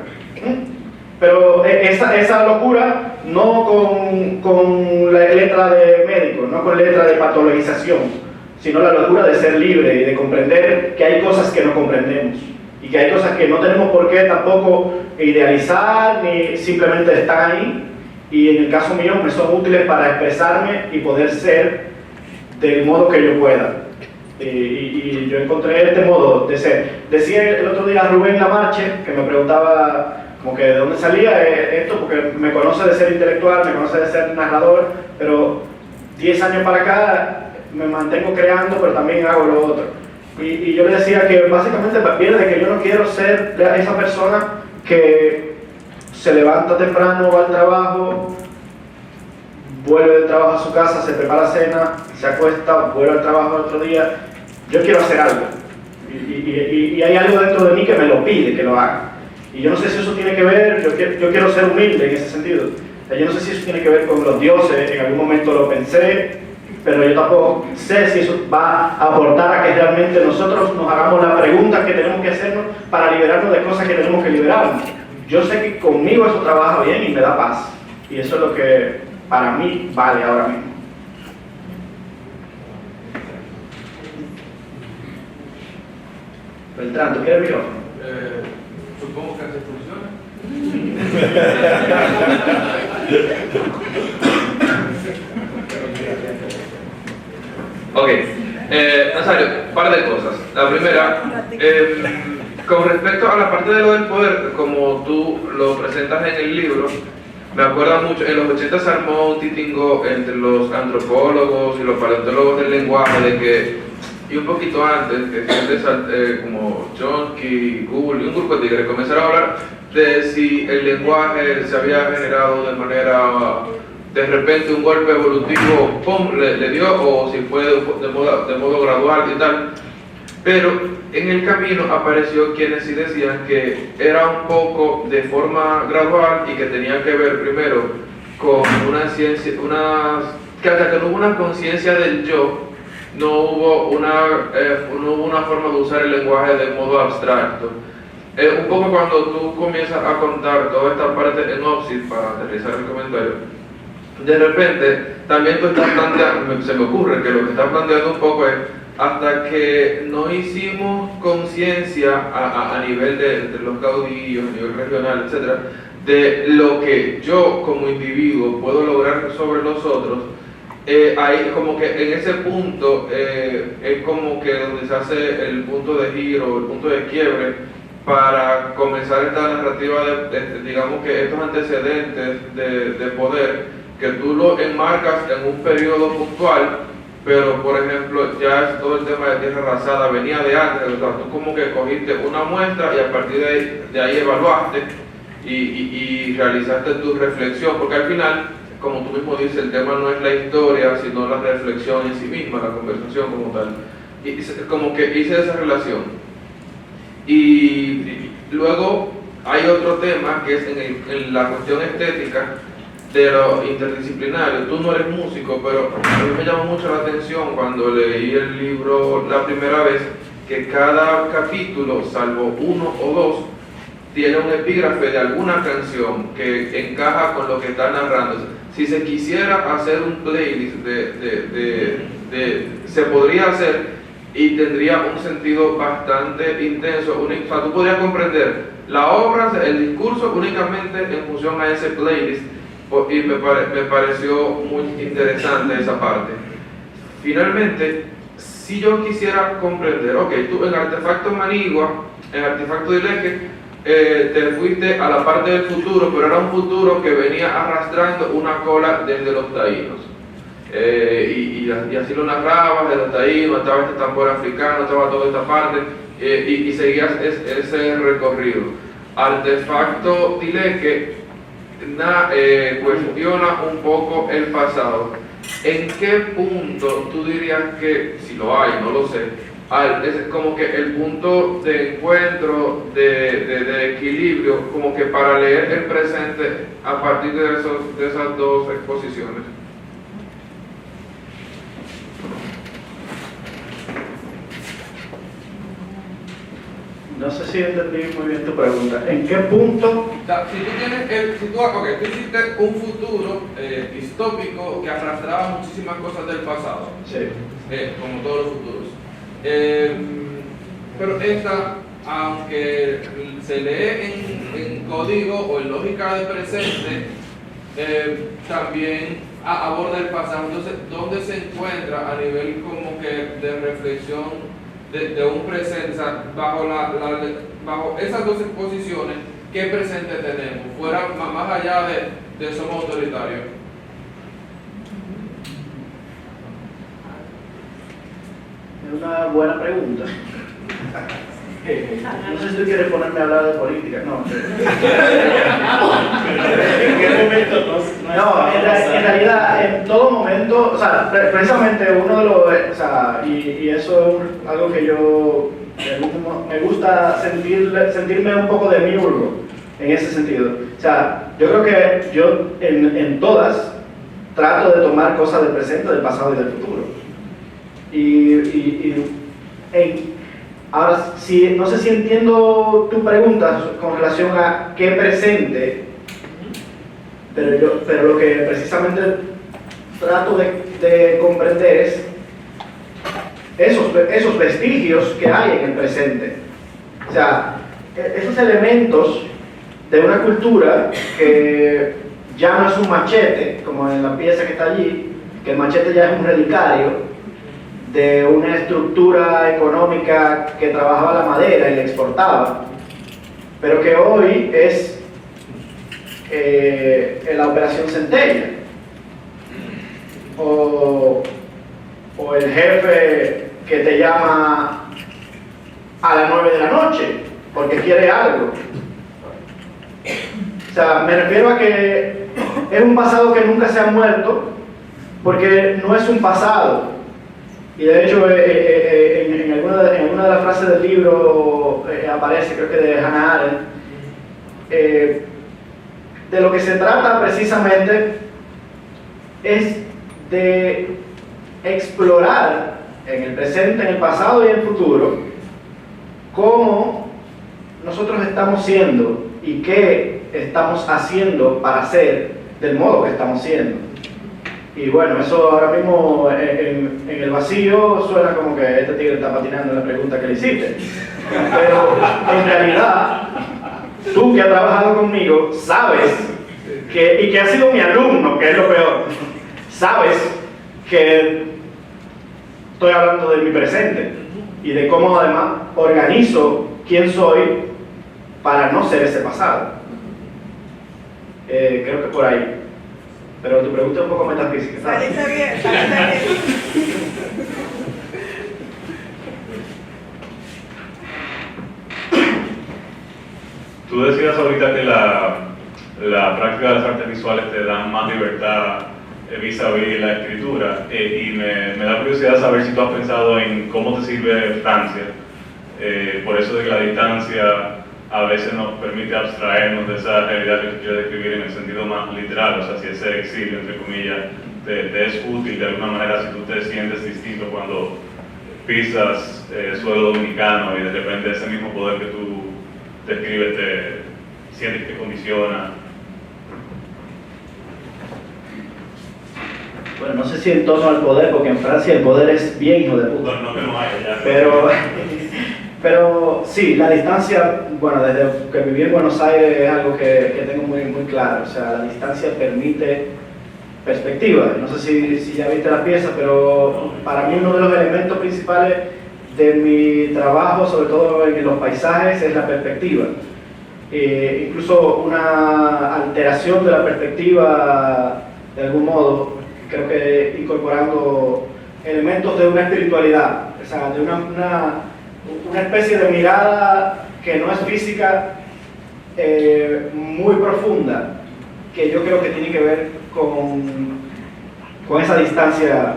[SPEAKER 1] Pero esa locura no con la letra de médico, no con letra de patologización, sino la locura de ser libre y de comprender que hay cosas que no comprendemos y que hay cosas que no tenemos por qué tampoco idealizar ni simplemente están ahí, y en el caso mío me son útiles para expresarme y poder ser del modo que yo pueda. Y yo encontré este modo de ser. Decía el otro día Rubén Lamarche, que me preguntaba como que de dónde salía esto, porque me conoce de ser intelectual, me conoce de ser narrador, pero 10 años para acá me mantengo creando, pero también hago lo otro. Y yo le decía que básicamente viene de que yo no quiero ser esa persona que se levanta temprano, va al trabajo, vuelve del trabajo a su casa, se prepara cena, se acuesta, vuelve al trabajo el otro día. Yo quiero hacer algo. Y hay algo dentro de mí que me lo pide que lo haga. Y yo no sé si eso tiene que ver, yo quiero ser humilde en ese sentido. Yo no sé si eso tiene que ver con los dioses, en algún momento lo pensé, pero yo tampoco sé si eso va a aportar a que realmente nosotros nos hagamos la pregunta que tenemos que hacernos para liberarnos de cosas que tenemos que liberarnos. Yo sé que conmigo eso trabaja bien y me da paz. Y eso es lo que para mí vale ahora mismo. Beltrán, ¿tú quieres el micrófono?
[SPEAKER 15] Supongo que así funciona. Ok, Nazario, un par de cosas. La primera, con respecto a la parte de lo del poder, como tú lo presentas en el libro, me acuerda mucho, en los 80 se armó un titingo entre los antropólogos y los paleontólogos del lenguaje, de que, y un poquito antes, que gente como Chomsky, Google y un grupo de tigres comenzaron a hablar de si el lenguaje se había generado de manera, de repente un golpe evolutivo, ¡pum!, le dio, o si fue de modo gradual y tal. Pero en el camino apareció quienes sí decían que era un poco de forma gradual y que tenía que ver primero con una ciencia, que hasta que no hubo una conciencia del yo, no hubo una forma de usar el lenguaje de modo abstracto. Un poco cuando tú comienzas a contar toda esta parte en OPSI, para aterrizar el comentario, de repente también tú estás planteando, se me ocurre que lo que estás planteando un poco es, hasta que no hicimos conciencia a nivel de los caudillos, a nivel regional, etc., de lo que yo como individuo puedo lograr sobre los otros, ahí como que en ese punto es como que donde se hace el punto de giro, el punto de quiebre para comenzar esta narrativa de digamos que estos antecedentes de poder, que tú lo enmarcas en un periodo puntual, pero por ejemplo ya es todo el tema de tierra arrasada venía de antes, o sea, tú como que cogiste una muestra y a partir de ahí evaluaste y realizaste tu reflexión, porque al final, como tú mismo dices, el tema no es la historia, sino la reflexión en sí misma, la conversación como tal. Y como que hice esa relación. Y luego hay otro tema que es en la cuestión estética, de lo interdisciplinario. Tú no eres músico, pero a mí me llamó mucho la atención cuando leí el libro la primera vez que cada capítulo, salvo uno o dos, tiene un epígrafe de alguna canción que encaja con lo que está narrando. Si se quisiera hacer un playlist se podría hacer y tendría un sentido bastante intenso. O sea, tú podrías comprender la obra, el discurso únicamente en función a ese playlist, y me pareció muy interesante esa parte. Finalmente, si yo quisiera comprender, ok, tú en Artefacto Manigua, en Artefacto Dileque, te fuiste a la parte del futuro, pero era un futuro que venía arrastrando una cola desde los taínos. Y así lo narrabas, de los taínos, estaba este tambor africano, estaba toda esta parte, y seguías ese recorrido. Artefacto Dileque cuestiona un poco el pasado. ¿En qué punto tú dirías que, si lo hay, no lo sé, es como que el punto de encuentro, de equilibrio, como que para leer el presente a partir de esas dos exposiciones?
[SPEAKER 1] No sé si entendí muy bien tu pregunta. ¿En qué punto?
[SPEAKER 15] O sea, si tú tienes, tú hiciste un futuro distópico que arrastraba muchísimas cosas del pasado,
[SPEAKER 1] sí,
[SPEAKER 15] como todos los futuros. Pero esta, aunque se lee en código o en lógica de presente, también aborda el pasado. Entonces, ¿dónde se encuentra a nivel como que de reflexión de un presente, o sea, bajo esas dos exposiciones, qué presente tenemos, fuera más allá de somos autoritarios?
[SPEAKER 1] Es una buena pregunta. No sé si tú quieres ponerme a hablar de política, no.
[SPEAKER 3] ¿En qué momento
[SPEAKER 1] No, en realidad, en todo momento, o sea, precisamente uno de los, o sea, y eso es algo que yo me gusta sentirme un poco demiurgo en ese sentido. O sea, yo creo que yo en todas trato de tomar cosas del presente, del pasado y del futuro. Ahora, no sé si entiendo tu pregunta con relación a qué presente, pero lo que precisamente trato de comprender es esos vestigios que hay en el presente. O sea, esos elementos de una cultura que ya no es un machete, como en la pieza que está allí, que el machete ya es un relicario de una estructura económica que trabajaba la madera y la exportaba, pero que hoy es la Operación Centella, o el jefe que te llama a las 9 de la noche porque quiere algo. O sea, me refiero a que es un pasado que nunca se ha muerto, porque no es un pasado. Y de hecho, en alguna de las frases del libro aparece, creo que de Hannah Arendt, de lo que se trata precisamente es de explorar en el presente, en el pasado y en el futuro, cómo nosotros estamos siendo y qué estamos haciendo para ser del modo que estamos siendo. Y bueno, eso ahora mismo en el vacío suena como que este tigre está patinando en la pregunta que le hiciste. Pero en realidad, tú que has trabajado conmigo, sabes y que has sido mi alumno, que es lo peor, sabes que estoy hablando de mi presente y de cómo además organizo quién soy para no ser ese pasado. Creo que por ahí. Pero tu pregunta es un poco metafísica, ¿sabes?
[SPEAKER 12] Saliste bien, saliste bien.
[SPEAKER 16] Tú decías ahorita que la práctica de las artes visuales te dan más libertad vis a vis la escritura, y me da curiosidad saber si tú has pensado en cómo te sirve Francia, por eso de que la distancia a veces nos permite abstraernos de esa realidad que quiero describir en el sentido más literal, o sea, si ese exilio, entre comillas, te es útil de alguna manera si tú te sientes distinto cuando pisas suelo dominicano y de repente ese mismo poder que tú describes te sientes que te condiciona.
[SPEAKER 1] Bueno, no sé si en torno al poder, porque en Francia el poder es bien hijo de puta.
[SPEAKER 16] No que no haya ya.
[SPEAKER 1] Pero sí, la distancia, bueno, desde que viví en Buenos Aires es algo que tengo muy claro. O sea, la distancia permite perspectiva. No sé si ya viste la pieza, pero para mí uno de los elementos principales de mi trabajo, sobre todo en los paisajes, es la perspectiva. Incluso una alteración de la perspectiva, de algún modo, creo que incorporando elementos de una espiritualidad, o sea, de una especie de mirada que no es física, muy profunda, que yo creo que tiene que ver con esa distancia.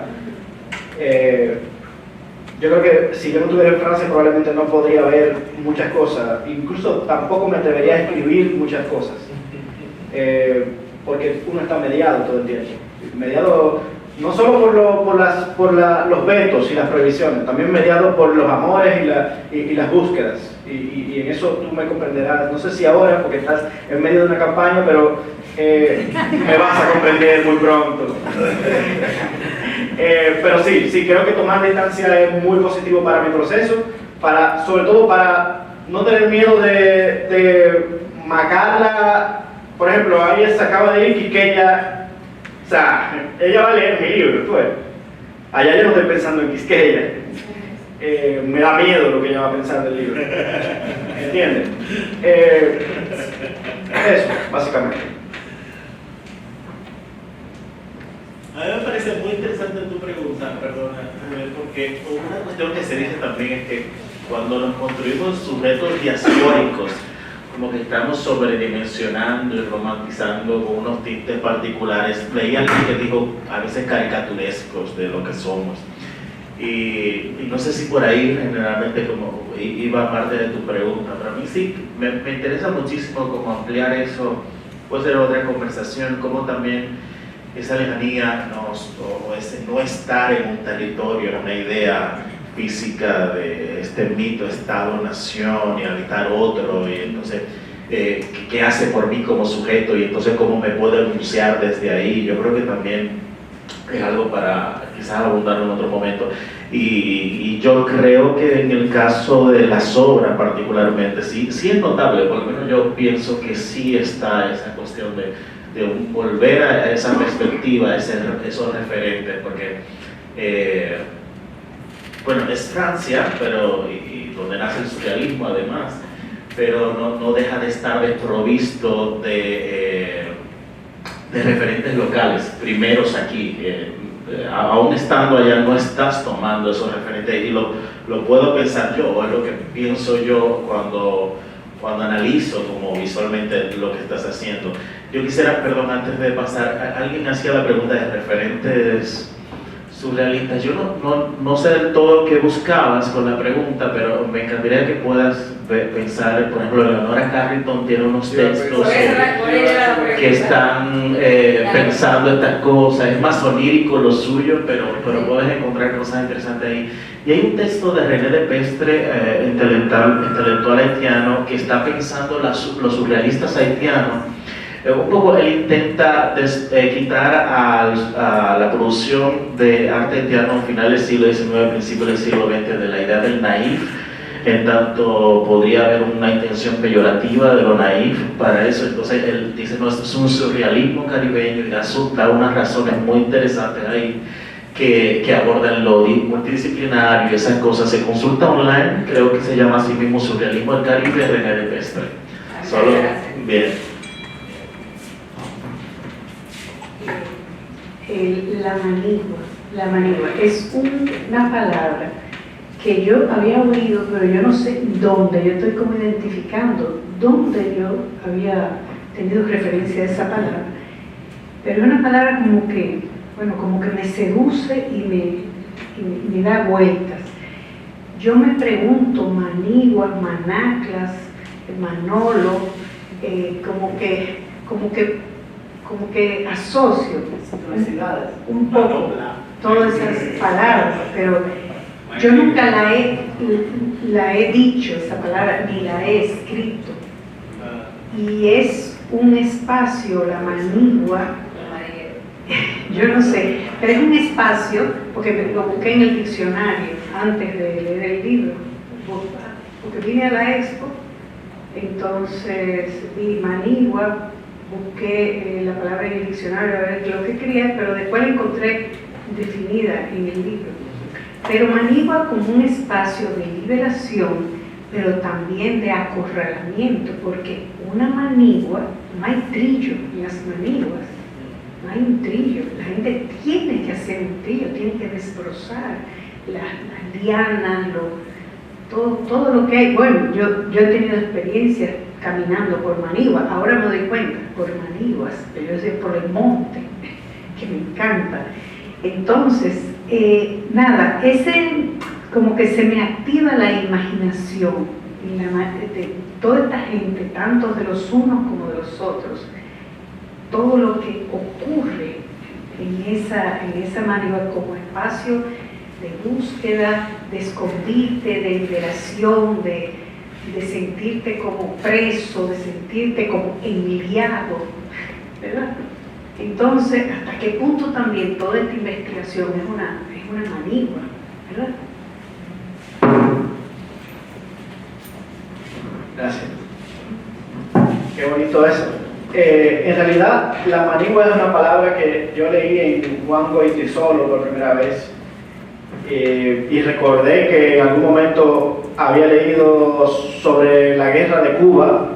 [SPEAKER 1] Yo creo que si yo no estuviera en Francia probablemente no podría ver muchas cosas, incluso tampoco me atrevería a escribir muchas cosas, porque uno está mediado todo el tiempo, mediado no solo por los vetos y las prohibiciones, también mediado por los amores y las búsquedas, y en eso tú me comprenderás, no sé si ahora porque estás en medio de una campaña, pero me vas a comprender muy pronto. Pero sí, creo que tomar distancia es muy positivo para mi proceso, sobre todo para no tener miedo de marcarla. Por ejemplo, ahí se acaba de ir Quisqueya, o sea, ella va a leer mi libro, pues. Allá yo no estoy pensando en Quisqueya, me da miedo lo que ella va a pensar del libro, ¿entiendes? Eso, básicamente.
[SPEAKER 3] A mí me parece muy interesante tu pregunta, perdona, porque una cuestión que se dice también es que cuando nos construimos sujetos diaspóricos, como que estamos sobredimensionando y romantizando con unos tintes particulares. Leí algo que dijo a veces caricaturescos de lo que somos. Y no sé si por ahí generalmente como iba parte de tu pregunta, pero a mí sí me interesa muchísimo como ampliar eso, puede ser otra conversación, como también esa lejanía o ese no estar en un territorio, en una idea física de este mito, estado, nación y habitar otro, y entonces ¿qué hace por mí como sujeto? Y entonces cómo me puedo enunciar desde ahí. Yo creo que también es algo para quizás abundar en otro momento. Y yo creo que en el caso de las obras particularmente, sí es notable, por lo menos yo pienso que sí está esa cuestión de volver a esa perspectiva, esos referentes, porque bueno, es Francia, pero y donde nace el surrealismo además, pero no deja de estar desprovisto de referentes locales, primeros aquí. Aún estando allá no estás tomando esos referentes, y lo puedo pensar yo, es lo que pienso yo cuando analizo como visualmente lo que estás haciendo. Yo quisiera, perdón, antes de pasar, alguien hacía la pregunta de referentes surrealistas. Yo no sé del todo qué buscabas con la pregunta, pero me encantaría que puedas pensar, por ejemplo, Eleonora Carrington tiene unos textos que están pensando estas cosas, es más onírico lo suyo, pero puedes encontrar cosas interesantes ahí. Y hay un texto de René de Pestre, intelectual haitiano, que está pensando los surrealistas haitianos. Un poco él intenta quitar a la producción de arte haitiano a finales del siglo XIX, principios del siglo XX, de la idea del naif, en tanto podría haber una intención peyorativa de lo naif para eso. Entonces él dice, no, esto es un surrealismo caribeño, y da unas razones muy interesantes ahí que abordan lo multidisciplinario y esas cosas. Se consulta online, creo que se llama así mismo Surrealismo del Caribe, René de Pestre. Solo, bien.
[SPEAKER 17] La manigua es una palabra que yo había oído, pero yo no sé dónde. Yo estoy como identificando dónde yo había tenido referencia a esa palabra, pero es una palabra como que me seduce y me da vueltas. Yo me pregunto, maniguas, manaclas, Manolo, como que asocio un poco todas esas palabras, pero yo nunca la he dicho esa palabra ni la he escrito. Y es un espacio, la manigua, yo no sé, pero es un espacio, porque lo busqué en el diccionario antes de leer el libro, porque vine a la expo, entonces vi manigua, busqué la palabra en el diccionario a ver lo que quería, pero después la encontré definida en el libro. Pero manigua como un espacio de liberación, pero también de acorralamiento, porque una manigua, no hay trillo en las maniguas, no hay un trillo, la gente tiene que hacer un trillo, tiene que desbrozar las lianas, todo lo que hay. Bueno, yo he tenido experiencia caminando por manigua, ahora me doy cuenta, por maniguas, pero yo sé por el monte, que me encanta. Entonces, nada, como que se me activa la imaginación de toda esta gente, tanto de los unos como de los otros, todo lo que ocurre en esa manigua como espacio de búsqueda, de escondite, de liberación, de sentirte como preso, de sentirte como enviado, ¿verdad? Entonces, ¿hasta qué punto también toda esta investigación es una manigua, ¿verdad?
[SPEAKER 1] Gracias. Qué bonito eso. En realidad, la manigua es una palabra que yo leí en Juan Goytisolo por primera vez y recordé que en algún momento había leído sobre la guerra de Cuba,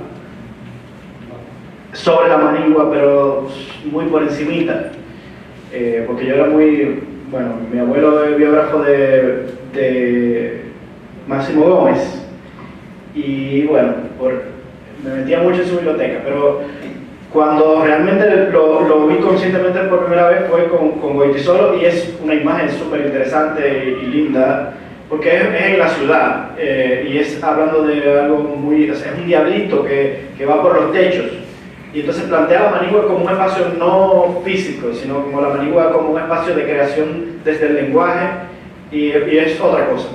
[SPEAKER 1] sobre la manigua, pero muy por encimita, porque yo era mi abuelo es biógrafo de Máximo Gómez y bueno, me metía mucho en su biblioteca, pero cuando realmente lo vi conscientemente por primera vez fue con Goytisolo y es una imagen súper interesante y linda porque es en la ciudad y es hablando de algo es un diablito que va por los techos y entonces plantea la manigua como un espacio no físico, sino como la manigua como un espacio de creación desde el lenguaje y es otra cosa.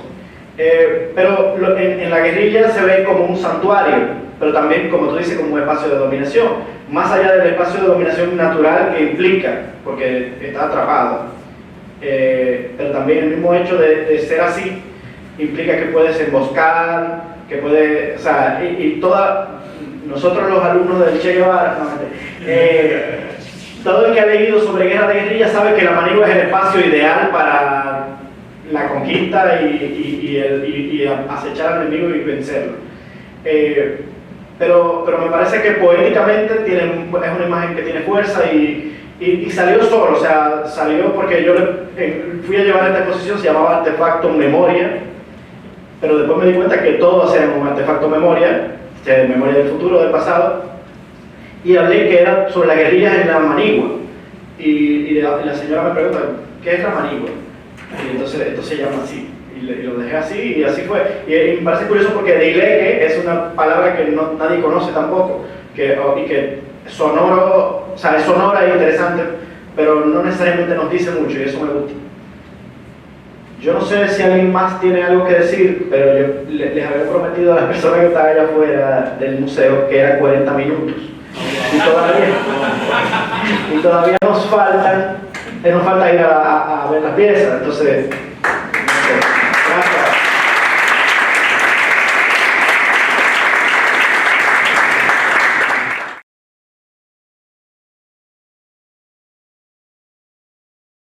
[SPEAKER 1] Pero en la guerrilla se ve como un santuario, pero también, como tú dices, como un espacio de dominación, más allá del espacio de dominación natural que implica, porque está atrapado. Pero también el mismo hecho de ser así implica que puedes emboscar, que puedes, o sea, nosotros los alumnos del Che Guevara, todo el que ha leído sobre guerra de guerrilla sabe que la manigua es el espacio ideal para la conquista y acechar al enemigo y vencerlo. Pero me parece que poéticamente es una imagen que tiene fuerza y salió solo, o sea, salió porque yo fui a llevar esta exposición, se llamaba Artefacto Memoria, pero después me di cuenta que todo hacía un artefacto memoria, memoria del futuro, del pasado, y hablé que era sobre las guerrillas en la manigua, y la señora me pregunta, ¿qué es la manigua? Y entonces esto se llama así, y lo dejé así, y así fue. Y me parece curioso porque dilegue es una palabra que nadie conoce tampoco, y que sonoro, o sea, es sonora e interesante, pero no necesariamente nos dice mucho, y eso me gusta. Yo no sé si alguien más tiene algo que decir, pero yo les había prometido a las personas que estaban allá afuera del museo que eran 40 minutos. Y todavía nos falta ir a ver las piezas, entonces